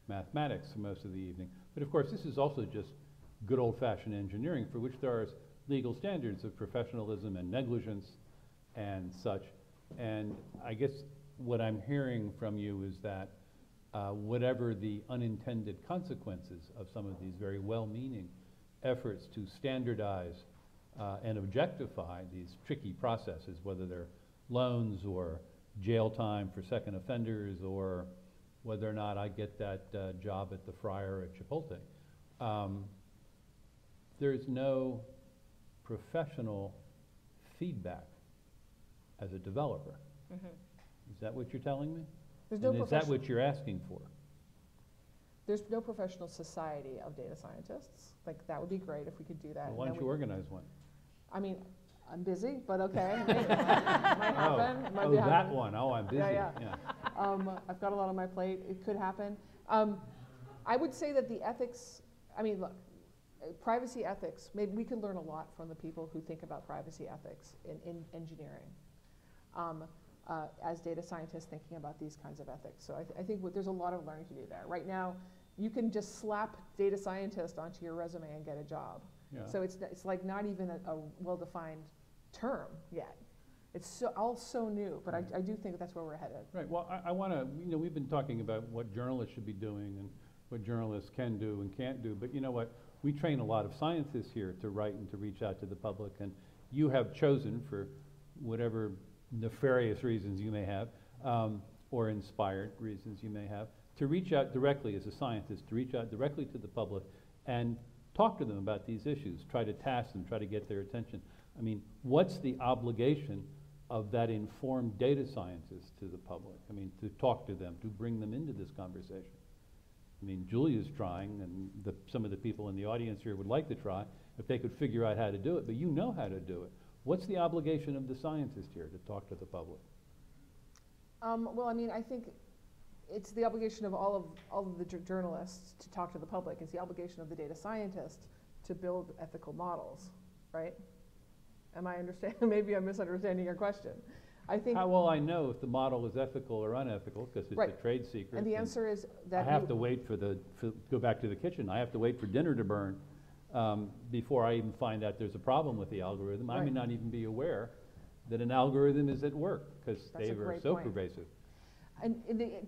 mathematics for most of the evening. But of course, this is also just good old-fashioned engineering, for which there are legal standards of professionalism and negligence and such. And I guess what I'm hearing from you is that whatever the unintended consequences of some of these very well-meaning efforts to standardize and objectify these tricky processes, whether they're loans or jail time for second offenders or whether or not I get that job at the Fryer at Chipotle. There's no professional feedback as a developer. Mm-hmm. Is that what you're telling me? There's no and is that what you're asking for? There's no professional society of data scientists. Like, that would be great if we could do that. Well, why don't you organize one? I mean, I'm busy, but okay. Might happen. Might be that happening. one. Oh, I'm busy. Yeah. I've got a lot on my plate. It could happen. I would say that the ethics, I mean, look, privacy ethics, maybe we can learn a lot from the people who think about privacy ethics in engineering. As data scientists thinking about these kinds of ethics. So I think there's a lot of learning to do there. Right now, you can just slap data scientist onto your resume and get a job. Yeah. So it's like not even a well-defined term yet. It's all so new, but I do think that's where we're headed. Right, well, I want to, we've been talking about what journalists should be doing and what journalists can do and can't do, but you know what? We train a lot of scientists here to write and to reach out to the public, and you have chosen, for whatever nefarious reasons you may have, or inspired reasons you may have, to reach out directly as a scientist, to reach out directly to the public and talk to them about these issues, try to task them, try to get their attention. I mean, what's the obligation of that informed data scientist to the public? I mean, to talk to them, to bring them into this conversation. I mean, Julia's trying, and some of the people in the audience here would like to try, if they could figure out how to do it, but you know how to do it. What's the obligation of the scientist here to talk to the public? Well, I mean, I think it's the obligation of all of the journalists to talk to the public. It's the obligation of the data scientist to build ethical models, right? Am I understanding? Maybe I'm misunderstanding your question. I think. How will I know if the model is ethical or unethical? Because it's right. a trade secret. And the answer is that I have to wait go back to the kitchen. I have to wait for dinner to burn before I even find out there's a problem with the algorithm. Right. I may not even be aware that an algorithm is at work because they are so point. pervasive. And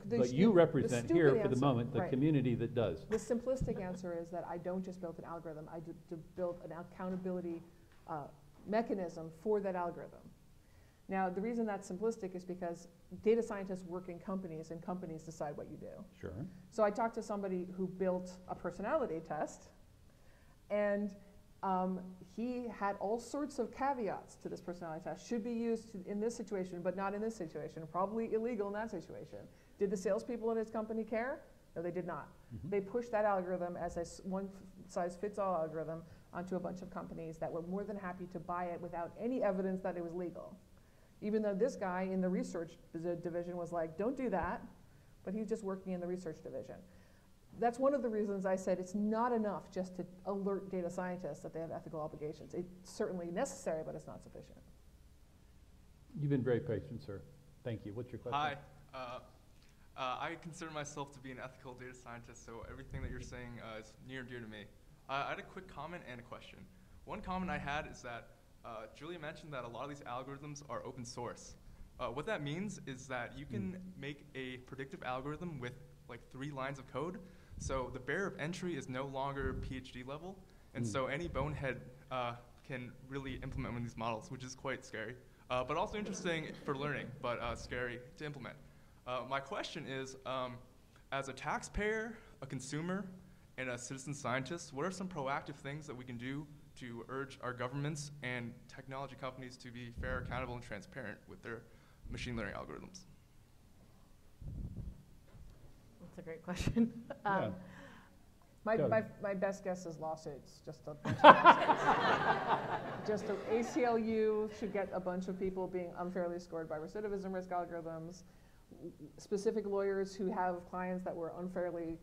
But you represent here, for the moment, the right. community that does. The simplistic answer is that I don't just build an algorithm, I build an accountability mechanism for that algorithm. Now, the reason that's simplistic is because data scientists work in companies, and companies decide what you do. Sure. So I talked to somebody who built a personality test, and he had all sorts of caveats to this personality test. Should be used in this situation, but not in this situation. Probably illegal in that situation. Did the salespeople in his company care? No, they did not. Mm-hmm. They pushed that algorithm as a one-size-fits-all algorithm onto a bunch of companies that were more than happy to buy it without any evidence that it was legal. Even though this guy in the research division was like, don't do that, but he's just working in the research division. That's one of the reasons I said it's not enough just to alert data scientists that they have ethical obligations. It's certainly necessary, but it's not sufficient. You've been very patient, sir. Thank you. What's your question? Hi. I consider myself to be an ethical data scientist, so everything that you're saying is near and dear to me. I had a quick comment and a question. One comment I had is that Julia mentioned that a lot of these algorithms are open source. What that means is that you can make a predictive algorithm with like 3 lines of code. So the barrier of entry is no longer PhD level. And so any bonehead can really implement one of these models, which is quite scary. But also interesting for learning, but scary to implement. My question is, as a taxpayer, a consumer, and a citizen scientist, what are some proactive things that we can do to urge our governments and technology companies to be fair, accountable, and transparent with their machine learning algorithms? That's a great question. Yeah. My best guess is lawsuits, just a bunch of lawsuits. ACLU should get a bunch of people being unfairly scored by recidivism risk algorithms, specific lawyers who have clients that were unfairly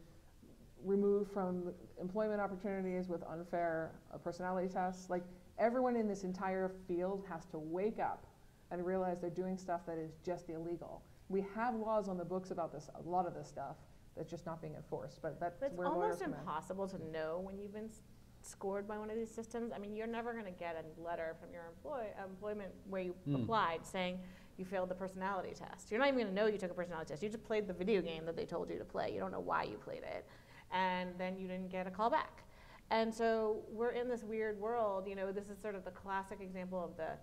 removed from employment opportunities with unfair personality tests. Like, everyone in this entire field has to wake up and realize they're doing stuff that is just illegal. We have laws on the books about this, a lot of this stuff, that's just not being enforced, but that's But it's where lawyers almost come in. impossible to know when you've been scored by one of these systems. I mean, you're never going to get a letter from your employment where you applied saying you failed the personality test. You're not even going to know you took a personality test. You just played the video game that they told you to play. You don't know why you played it. And then you didn't get a call back. And so we're in this weird world. You know, this is sort of the classic example of the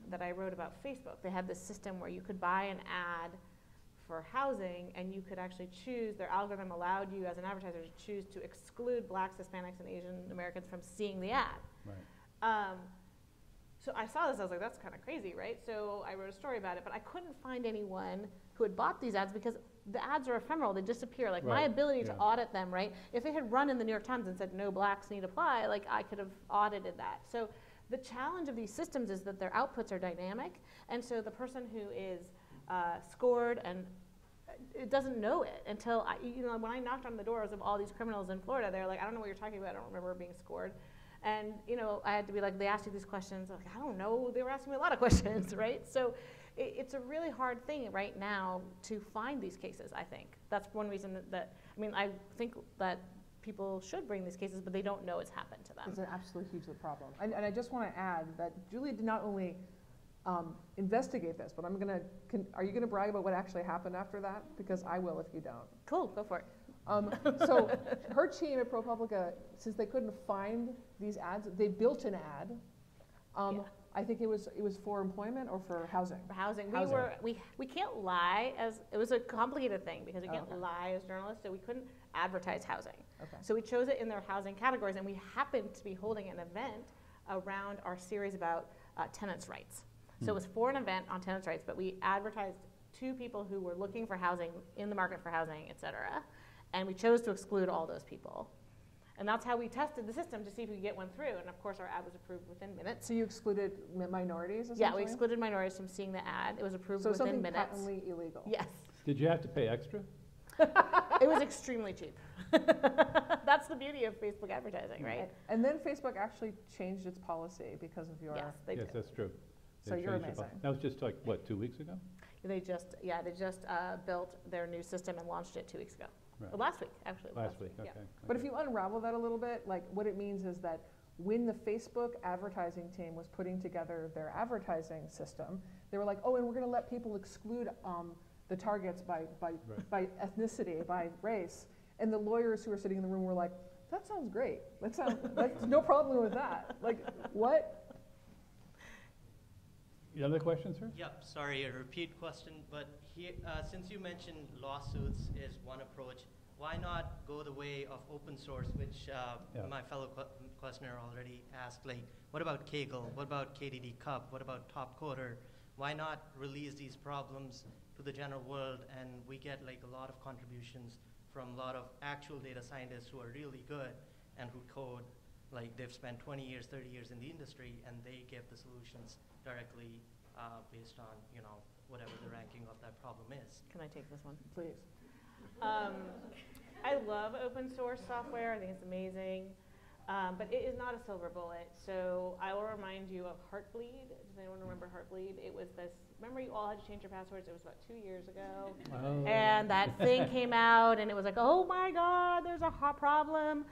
that I wrote about Facebook. They had this system where you could buy an ad for housing, and you could actually choose, their algorithm allowed you as an advertiser to choose to exclude Blacks, Hispanics, and Asian Americans from seeing the ad. Right. So I saw this, I was like, that's kind of crazy, right? So I wrote a story about it, but I couldn't find anyone who had bought these ads because the ads are ephemeral, they disappear. Like, my ability to audit them, right? If it had run in the New York Times and said no Blacks need apply, like, I could have audited that. So the challenge of these systems is that their outputs are dynamic, and so the person who is scored and it doesn't know it until, when I knocked on the doors of all these criminals in Florida, they're like, I don't know what you're talking about, I don't remember being scored. And, I had to be like, they asked you these questions. I'm like, I don't know, they were asking me a lot of questions, right? So it's a really hard thing right now to find these cases, I think. That's one reason I think that people should bring these cases, but they don't know it's happened to them. It's an absolutely huge problem. And I just want to add that Julia did not only investigate this, but are you going to brag about what actually happened after that? Because I will if you don't. Cool, go for it. So her team at ProPublica, since they couldn't find these ads, they built an ad. I think it was for employment or for housing. For housing. Housing. We can't lie it was a complicated thing because we can't lie as journalists, so we couldn't advertise housing. Okay. So we chose it in their housing categories, and we happened to be holding an event around our series about tenants' rights. So it was for an event on tenants' rights, but we advertised to people who were looking for housing, in the market for housing, et cetera. And we chose to exclude all those people. And that's how we tested the system to see if we could get one through. And of course, our ad was approved within minutes. So you excluded minorities, essentially? Yeah, we excluded minorities from seeing the ad. It was approved so within minutes. So something patently illegal. Yes. Did you have to pay extra? It was extremely cheap. That's the beauty of Facebook advertising, right? And then Facebook actually changed its policy because of your... Yes, they did. Yes, that's true. So They you're changed the amazing. That was just like, what, 2 weeks ago? They just built their new system and launched it 2 weeks ago. Right. Last week, actually. Last week, yeah. okay. But if you unravel that a little bit, like what it means is that when the Facebook advertising team was putting together their advertising system, they were like, oh, and we're going to let people exclude the targets by ethnicity, by race. And the lawyers who were sitting in the room were like, that sounds great. That's no problem with that. Like, what? You have other questions, sir? Yep, sorry, a repeat question, but here, since you mentioned lawsuits is one approach, why not go the way of open source, which my fellow questioner already asked, like, what about Kaggle? What about KDD Cup? What about Topcoder? Why not release these problems to the general world, and we get like a lot of contributions from a lot of actual data scientists who are really good and who code, like they've spent 20 years, 30 years in the industry, and they give the solutions directly based on, whatever the ranking of that problem is. Can I take this one? Please. I love open source software. I think it's amazing. But it is not a silver bullet. So I will remind you of Heartbleed. Does anyone remember Heartbleed? It was this, remember you all had to change your passwords? It was about 2 years ago. Oh. And that thing came out, and it was like, oh my God, there's a hot problem.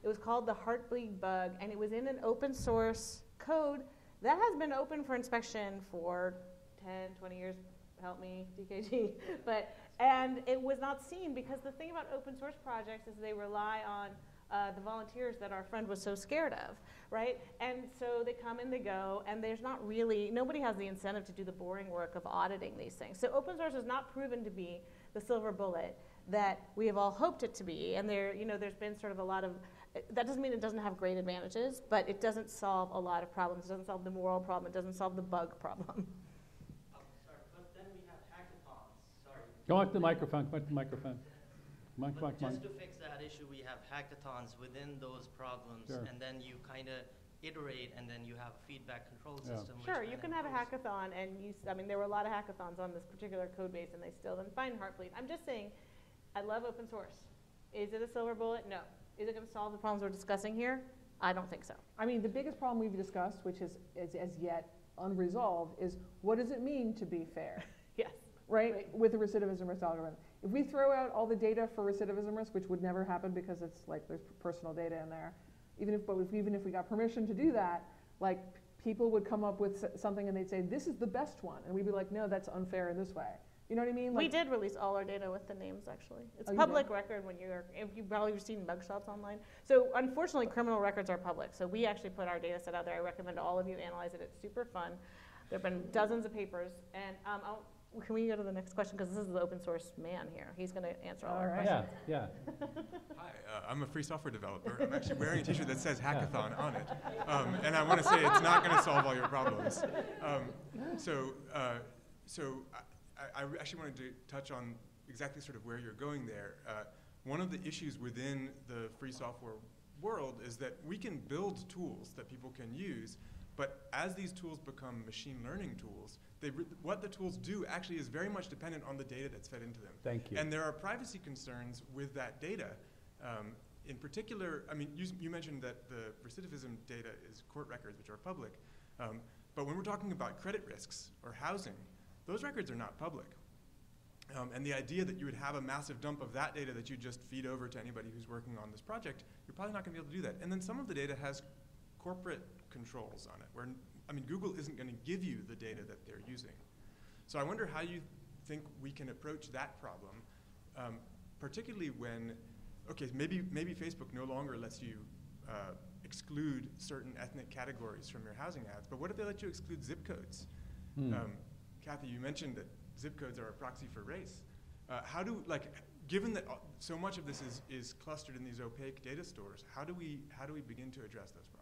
It was called the Heartbleed bug, and it was in an open source code that has been open for inspection for 10, 20 years. Help me, DKG. And it was not seen because the thing about open source projects is they rely on the volunteers that our friend was so scared of, right? And so they come and they go, and there's not really, nobody has the incentive to do the boring work of auditing these things. So open source has not proven to be the silver bullet that we have all hoped it to be. And there's been sort of a lot of, that doesn't mean it doesn't have great advantages, but it doesn't solve a lot of problems. It doesn't solve the moral problem. It doesn't solve the bug problem. Sorry, but then we have hackathons. Sorry. Go on to the microphone. Come on to the microphone. Come on. Just to fix that issue, we have hackathons within those problems, Sure. and then you kind of iterate, and then you have a feedback control Yeah. system. which Sure, you kinda can have a improves. hackathon, and there were a lot of hackathons on this particular code base, and they still didn't find Heartbleed. I'm just saying, I love open source. Is it a silver bullet? No. Is it going to solve the problems we're discussing here? I don't think so. I mean, the biggest problem we've discussed, which is as yet unresolved, is what does it mean to be fair? Yes. Right? With the recidivism risk algorithm. If we throw out all the data for recidivism risk, which would never happen because it's like there's personal data in there, even if we got permission to do that, like people would come up with something and they'd say, this is the best one. And we'd be like, no, that's unfair in this way. You know what I mean? We did release all our data with the names, actually. It's Oh, you public did? record if you've probably seen mugshots online. So unfortunately, criminal records are public. So we actually put our data set out there. I recommend all of you analyze it. It's super fun. There have been dozens of papers. And can we go to the next question? Because this is the open source man here. He's going to answer all our questions. Yeah. Hi, I'm a free software developer. I'm actually wearing a t-shirt that says hackathon on it. And I want to say it's not going to solve all your problems. I actually wanted to touch on exactly sort of where you're going there. One of the issues within the free software world is that we can build tools that people can use, But as these tools become machine learning tools, what the tools do actually is very much dependent on the data that's fed into them. Thank you. And there are privacy concerns with that data. In particular, I mean, you mentioned that the recidivism data is court records, which are public. But when we're talking about credit risks or housing, those records are not public. And the idea that you would have a massive dump of that data that you just feed over to anybody who's working on this project, you're probably not going to be able to do that. And then some of the data has corporate controls on it, where, I mean, Google isn't going to give you the data that they're using. So I wonder how you think we can approach that problem, particularly when, okay, maybe Facebook no longer lets you exclude certain ethnic categories from your housing ads, but what if they let you exclude zip codes? Kathy, you mentioned that zip codes are a proxy for race. Given that so much of this is clustered in these opaque data stores, how do we begin to address those problems?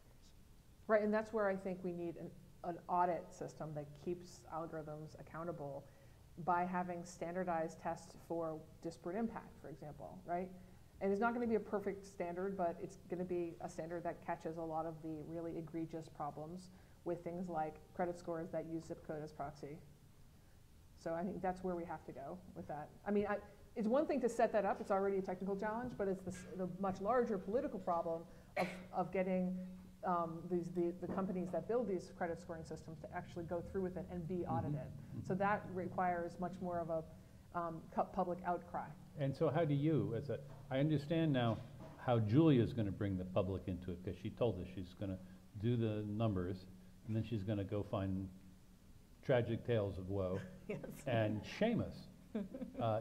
Right, and that's where I think we need an audit system that keeps algorithms accountable by having standardized tests for disparate impact, for example, right? And it's not going to be a perfect standard, but it's going to be a standard that catches a lot of the really egregious problems with things like credit scores that use zip code as proxy. So I think that's where we have to go with that. I mean, it's one thing to set that up. It's already a technical challenge, but it's the much larger political problem of getting the companies that build these credit scoring systems to actually go through with it and be audited. So that requires much more of a public outcry. And so how do you, I understand now how Julia's going to bring the public into it, because she told us she's going to do the numbers, and then she's going to go find tragic tales of woe and shame us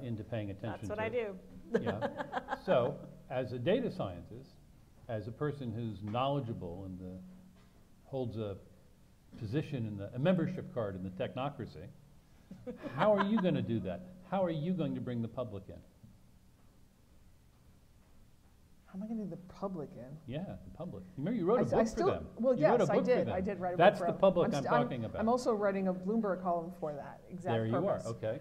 into paying attention. That's what I do. Yeah. So, as a data scientist, as a person who's knowledgeable and holds a position in a membership card in the technocracy, how are you going to do that? How are you going to bring the public in? How am I going to do the public in? Yeah, the public. Remember, you wrote a book for them. Well, you wrote yes, a I book for did. them. I did write a That's book for the them. public I'm talking about. I'm also writing a Bloomberg column for that exact there purpose. you are. Okay.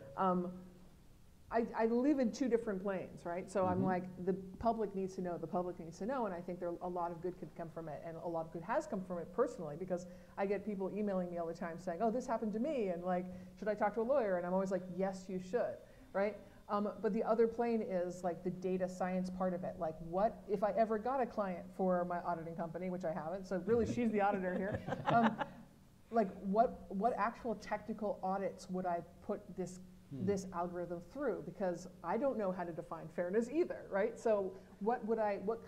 I live in two different planes, right? So I'm like, the public needs to know, and I think a lot of good could come from it, and a lot of good has come from it personally, because I get people emailing me all the time saying, oh, this happened to me, and like, should I talk to a lawyer? And I'm always like, yes, you should, right? But the other plane is like the data science part of it. Like, what if I ever got a client for my auditing company, which I haven't, so really she's the auditor here. Like, what actual technical audits would I put this algorithm through? Because I don't know how to define fairness either, right? So what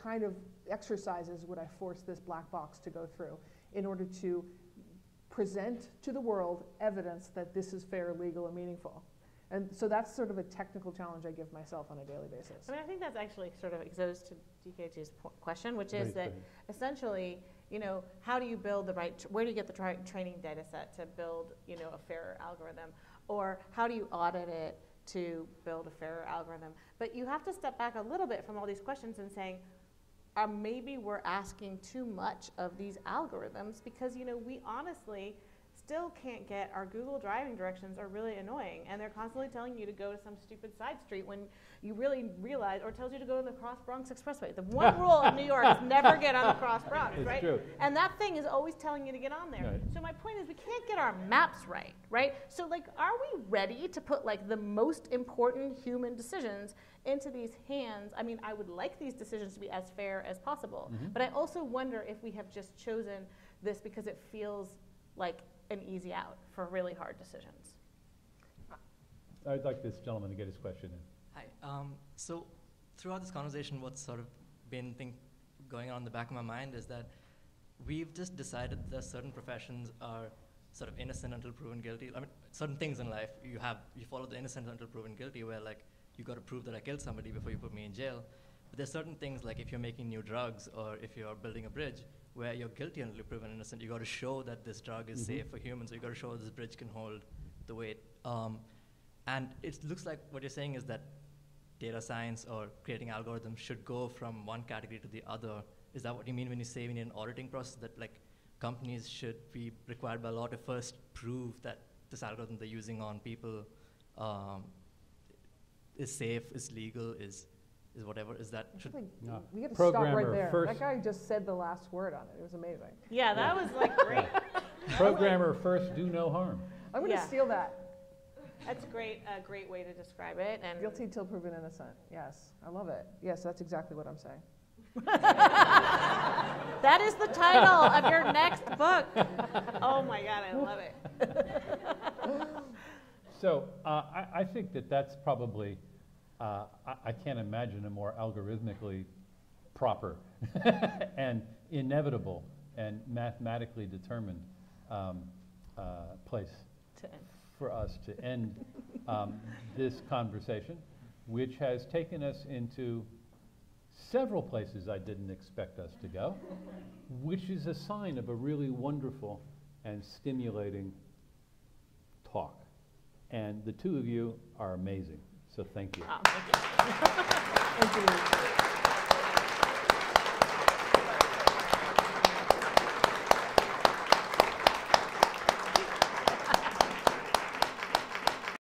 kind of exercises would I force this black box to go through in order to present to the world evidence that this is fair, legal, and meaningful? And so that's sort of a technical challenge I give myself on a daily basis. I mean, I think that's actually sort of goes to DKT's question, which is that essentially, you know, how do you build the right, where do you get the training data set to build, you know, a fair algorithm? Or how do you audit it to build a fairer algorithm? But you have to step back a little bit from all these questions and saying, maybe we're asking too much of these algorithms, because, you know, we honestly still can't get our Google driving directions are really annoying, and they're constantly telling you to go to some stupid side street when you really realize, or tells you to go to the Cross Bronx Expressway. The one rule of New York is never get on the Cross Bronx, right? True. And that thing is always telling you to get on there. Right. So my point is, we can't get our maps right? So like, are we ready to put like the most important human decisions into these hands? I mean, I would like these decisions to be as fair as possible, but I also wonder if we have just chosen this because it feels like an easy out for really hard decisions. I'd like this gentleman to get his question in. Hi. So throughout this conversation, what's sort of been going on in the back of my mind is that we've just decided that certain professions are sort of innocent until proven guilty. I mean, certain things in life, you follow the innocent until proven guilty, where like, you got to prove that I killed somebody before you put me in jail. But there's certain things, like if you're making new drugs or if you're building a bridge, where you're guilty until you're proven innocent. You got to show that this drug is safe for humans. So you got to show this bridge can hold the weight. And it looks like what you're saying is that data science or creating algorithms should go from one category to the other. Is that what you mean when you say we need an auditing process, that like companies should be required by law to first prove that this algorithm they're using on people is safe, is legal, is whatever? Is that we got to stop right there. That guy just said the last word on it. It was amazing. Yeah, that was like great. Programmer first, do no harm. I'm going to Yeah. steal that. That's great, a great way to describe it. And Guilty till proven innocent. Yes, I love it. Yes, that's exactly what I'm saying. that is the title of your next book. Oh my God, I love it. So I think that that's probably, I can't imagine a more algorithmically proper and inevitable and mathematically determined place To end. for us to end this conversation, which has taken us into several places I didn't expect us to go, which is a sign of a really wonderful and stimulating talk. And the two of you are amazing, so thank you. Oh, thank you. Thank you.